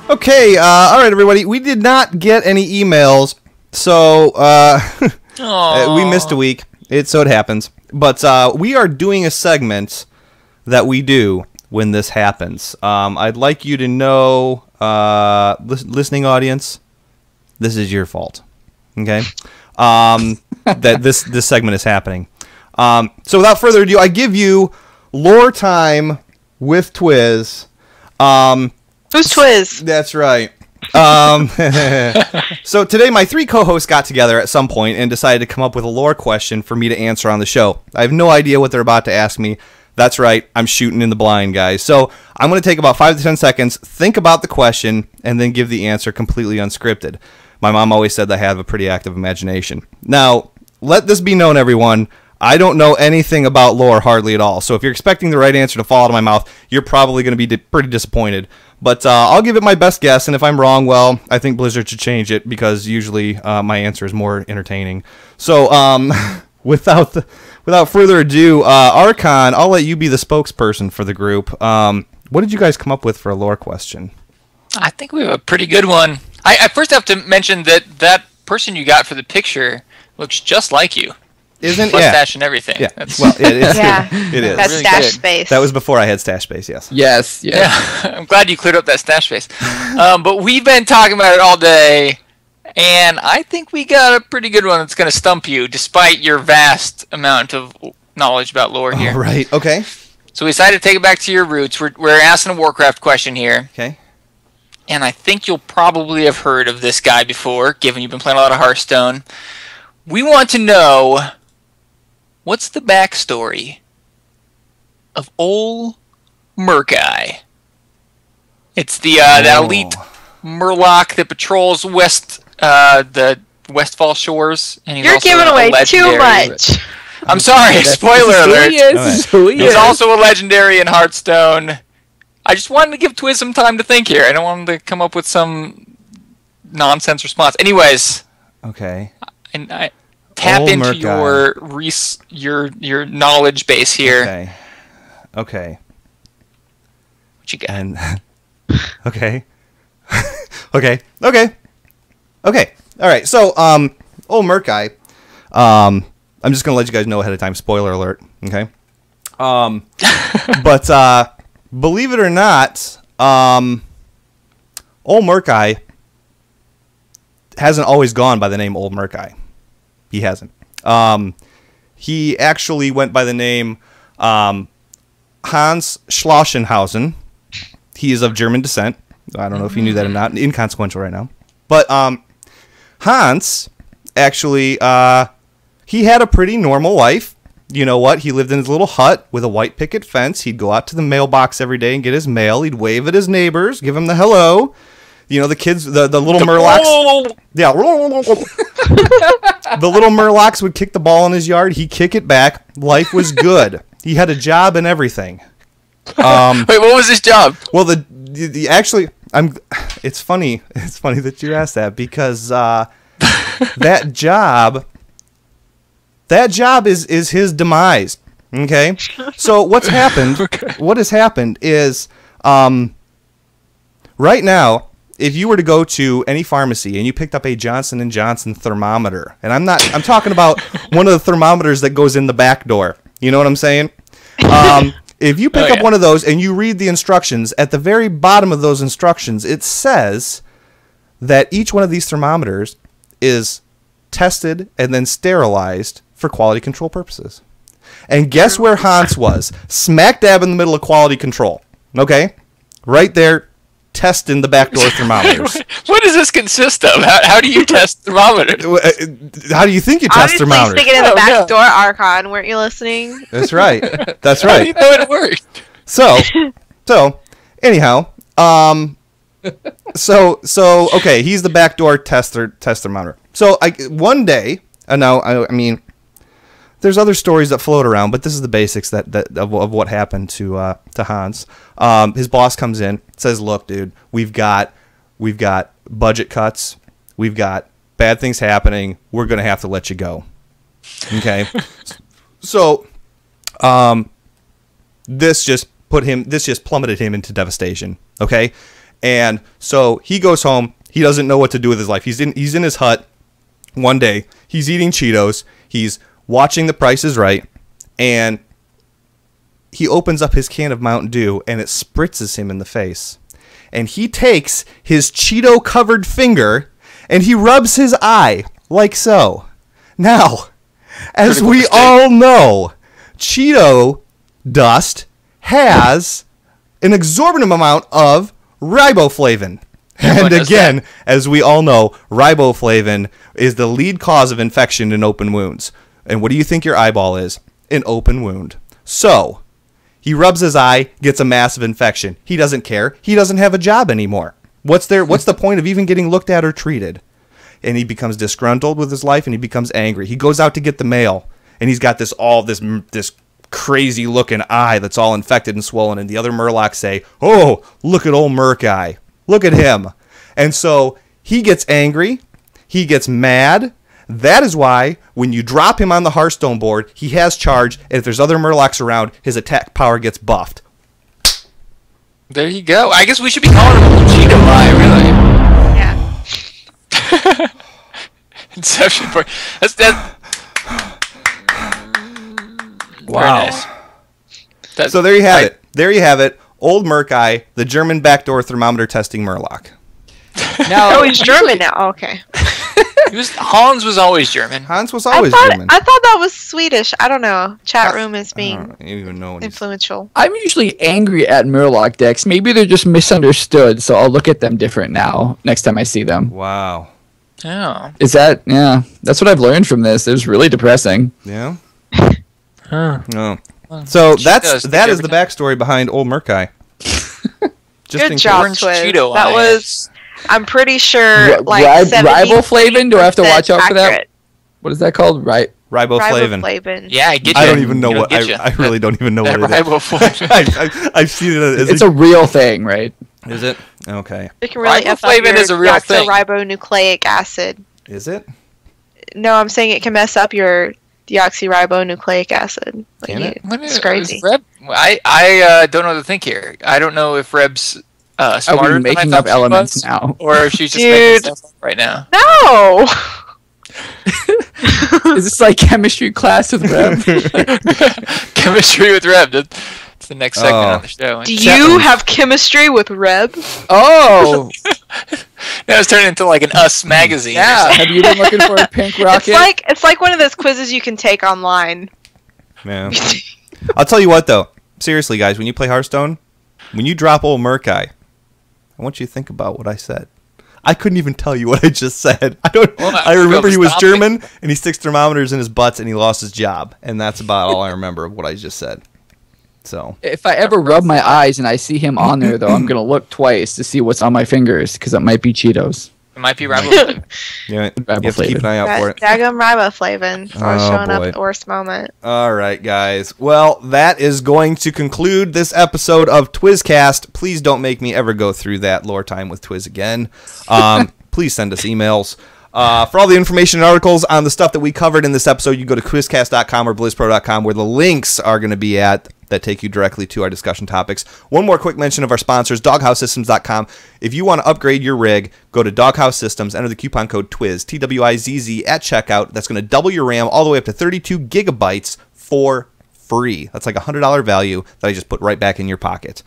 20. Okay, all right, everybody. We did not get any emails, so we missed a week. So it happens. But we are doing a segment that we do when this happens. I'd like you to know, listening audience, this is your fault. Okay, that this segment is happening. So without further ado, I give you lore time with Twiz. Who's Twiz? That's right. So today my 3 co-hosts got together at some point and decided to come up with a lore question for me to answer on the show. I have no idea what they're about to ask me. That's right, I'm shooting in the blind, guys. So I'm going to take about 5 to 10 seconds, think about the question, and then give the answer completely unscripted. My mom always said that I have a pretty active imagination. Now, let this be known, everyone. I don't know anything about lore hardly at all. So if you're expecting the right answer to fall out of my mouth, you're probably going to be pretty disappointed. But I'll give it my best guess, and if I'm wrong, well, I think Blizzard should change it because usually my answer is more entertaining. So without further ado, Archon, I'll let you be the spokesperson for the group. What did you guys come up with for a lore question? I think we have a pretty good one. I first have to mention that person you got for the picture looks just like you. Mustache and everything. Yeah. That's, well, it is. Yeah. It is. That's really stash good. space. That was before I had stash space, yes. Yes. Yeah. I'm glad you cleared up that stash space. But we've been talking about it all day, and I think we got a pretty good one that's going to stump you, despite your vast amount of knowledge about lore here. All right. Okay. So we decided to take it back to your roots. We're asking a Warcraft question here. Okay. And I think you'll probably have heard of this guy before, given you've been playing a lot of Hearthstone. We want to know, what's the backstory of old Murk-Eye? It's the that elite Murloc that patrols the Westfall shores. And he's You're also giving a away too legendary. much. I'm sorry, spoiler alert. He's also a legendary in Hearthstone. I just wanted to give Twiz some time to think here. I don't want him to come up with some nonsense response. Anyways. Okay. And I tap into your knowledge base here. Okay. What you got? And okay. Okay. All right. So, old Murk-Eye. I'm just gonna let you guys know ahead of time. Spoiler alert. Okay. But believe it or not, old Murk-Eye hasn't always gone by the name Old Murk-Eye. He hasn't. He actually went by the name Hans Schlossenhausen. He is of German descent. I don't know if you knew that or not. Inconsequential right now. But Hans, actually, he had a pretty normal life. You know what? He lived in his little hut with a white picket fence. He'd go out to the mailbox every day and get his mail. He'd wave at his neighbors, give them the hello. You know, the kids, the little Murlocs. Yeah. The little Murlocs would kick the ball in his yard. He'd kick it back. Life was good. He had a job and everything. Wait, what was his job? Well, actually, it's funny. It's funny that you asked that because that job is his demise. Okay. So what's happened? What has happened is right now, if you were to go to any pharmacy and you picked up a Johnson & Johnson thermometer, and I'm talking about one of the thermometers that goes in the back door. You know what I'm saying? If you pick up one of those and you read the instructions, at the very bottom of those instructions, it says that each one of these thermometers is tested and then sterilized for quality control purposes. And guess where Hans was? Smack dab in the middle of quality control. Okay? Right there, testing the backdoor thermometers. What does this consist of? How do you test thermometers? How do you think you test thermometers? Obviously, sticking in the back door, Archon. Weren't you listening? That's right. That's right. How do you know it worked? So, anyhow, okay, he's the backdoor test thermometer. So, one day, now, I mean, there's other stories that float around, but this is the basics of what happened to Hans. His boss comes in, says, "Look, dude, we've got budget cuts, we've got bad things happening. We're gonna have to let you go." Okay, so this just plummeted him into devastation. Okay, and so he goes home. He doesn't know what to do with his life. He's in his hut. One day, he's eating Cheetos. He's watching The Price is Right, and he opens up his can of Mountain Dew, and it spritzes him in the face. And he takes his Cheeto-covered finger, and he rubs his eye, like so. Now, as we all know, Cheeto dust has an exorbitant amount of riboflavin. And again, as we all know, riboflavin is the lead cause of infection in open wounds. And what do you think your eyeball is? An open wound. So, he rubs his eye, gets a massive infection. He doesn't care. He doesn't have a job anymore. What's the point of even getting looked at or treated? And he becomes disgruntled with his life, and he becomes angry. He goes out to get the mail, and he's got this crazy looking eye that's all infected and swollen. And the other Murlocs say, "Oh, look at old Murk-Eye. Look at him." And so he gets angry. He gets mad. That is why when you drop him on the Hearthstone board, he has charge. And if there's other Murlocs around, his attack power gets buffed. There you go. I guess we should be calling him Old Cheeto Eye, really. Yeah. Inception. That's wow. Nice. So there you have it. There you have it. Old Murk-Eye, the German backdoor thermometer testing Murloc. Oh, he's German now. Oh, okay. Hans was always German. Hans was always German. I thought that was Swedish. I don't know. Chat room is being influential. I'm usually angry at Murloc decks. Maybe they're just misunderstood, so I'll look at them different now next time I see them. Wow. Yeah. Yeah, that's what I've learned from this. It was really depressing. Yeah. No. So that is the backstory behind old Murk-Eye. Good job, Twiz. That was, I'm pretty sure, like riboflavin. Do I have to watch out for that? What is that called? Riboflavin. Yeah, I get you. I don't even know what. I really don't even know what it is. Riboflavin. I've seen it. It's a real thing, right? Is it? Okay. It can really riboflavin is a real thing. Deoxyribonucleic acid. Is it? No, I'm saying it can mess up your deoxyribonucleic acid. Like it's crazy. Reb, I don't know what to think here. I don't know if Reb's smarter than making I up thought she elements was, now, or if she's just making stuff up right now. No. Is this like chemistry class with Reb? Chemistry with Reb. That's the next segment on the show. Do you have chemistry with Reb? Oh. Now it's turning into like an Us magazine. Yeah. Have you been looking for a pink rocket? It's like one of those quizzes you can take online. Man. I'll tell you what though. Seriously, guys, when you play Hearthstone, when you drop old Murk-Eye, I want you to think about what I said. I couldn't even tell you what I just said. I remember he was German and he sticks thermometers in his butts and he lost his job, and that's about all I remember of what I just said. So if I ever rub my eyes and I see him on there, though, I'm gonna look twice to see what's on my fingers because it might be Cheetos. It might be riboflavin. Yeah, you have to keep an eye out for it. Daggum riboflavin. It's always showing up at the worst moment. All right, guys. Well, that is going to conclude this episode of Twizcast. Please don't make me ever go through that lore time with Twiz again. Please send us emails. For all the information and articles on the stuff that we covered in this episode, you go to quizcast.com or blizzpro.com, where the links are going to be at that take you directly to our discussion topics. One more quick mention of our sponsors, doghousesystems.com. If you want to upgrade your rig, go to Doghouse Systems, enter the coupon code TWIZ, TWIZZ, at checkout. That's going to double your RAM all the way up to 32 gigabytes for free. That's like a $100 value that I just put right back in your pocket.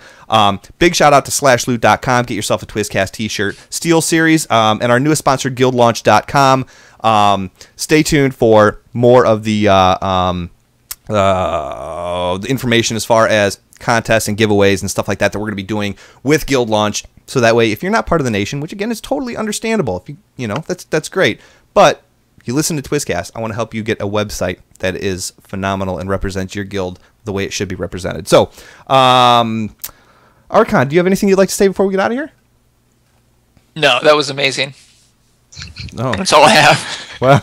Big shout out to slashloot.com. Get yourself a Twizcast t-shirt. Steel Series, and our newest sponsor, guildlaunch.com. Stay tuned for more of the information as far as contests and giveaways and stuff like that we're going to be doing with Guild Launch. So that way, if you're not part of the nation, which again is totally understandable, if you know, that's great. But if you listen to Twizcast, I want to help you get a website that is phenomenal and represents your guild the way it should be represented. So, Archon, do you have anything you'd like to say before we get out of here? No, that was amazing. Oh. That's all I have. Wow.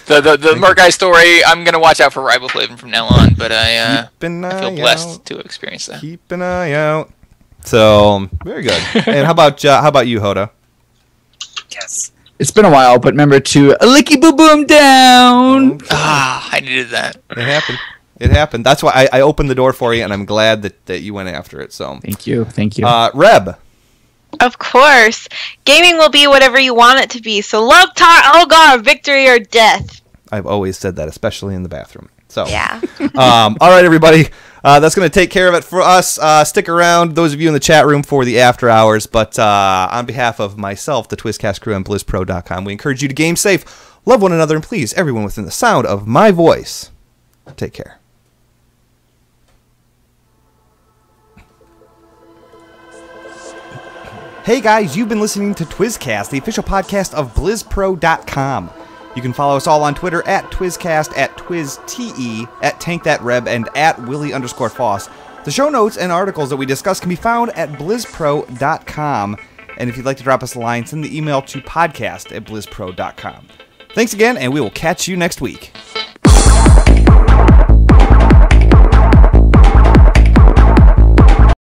The Murk-Eye story, I'm going to watch out for riboflavin from now on, but I feel blessed to experience that. Keep an eye out. So, very good. And how about you, Hoda? Yes. It's been a while, but remember to licky boo boom down. I needed that. It happened. That's why I opened the door for you, and I'm glad that you went after it. So thank you. Reb. Of course, gaming will be whatever you want it to be. So love, tar, Elgar, victory or death. I've always said that, especially in the bathroom. So yeah. All right, everybody. That's going to take care of it for us. Stick around, those of you in the chat room, for the after hours. But on behalf of myself, the Twizcast crew, and BlizzPro.com, we encourage you to game safe, love one another, and please, everyone within the sound of my voice, take care. Hey guys, you've been listening to TwizCast, the official podcast of BlizzPro.com. You can follow us all on Twitter at TwizCast, at TwizTE, at TankThatReb, and at Willie_Foss. The show notes and articles that we discuss can be found at BlizzPro.com. And if you'd like to drop us a line, send the email to podcast@BlizzPro.com. Thanks again, and we will catch you next week.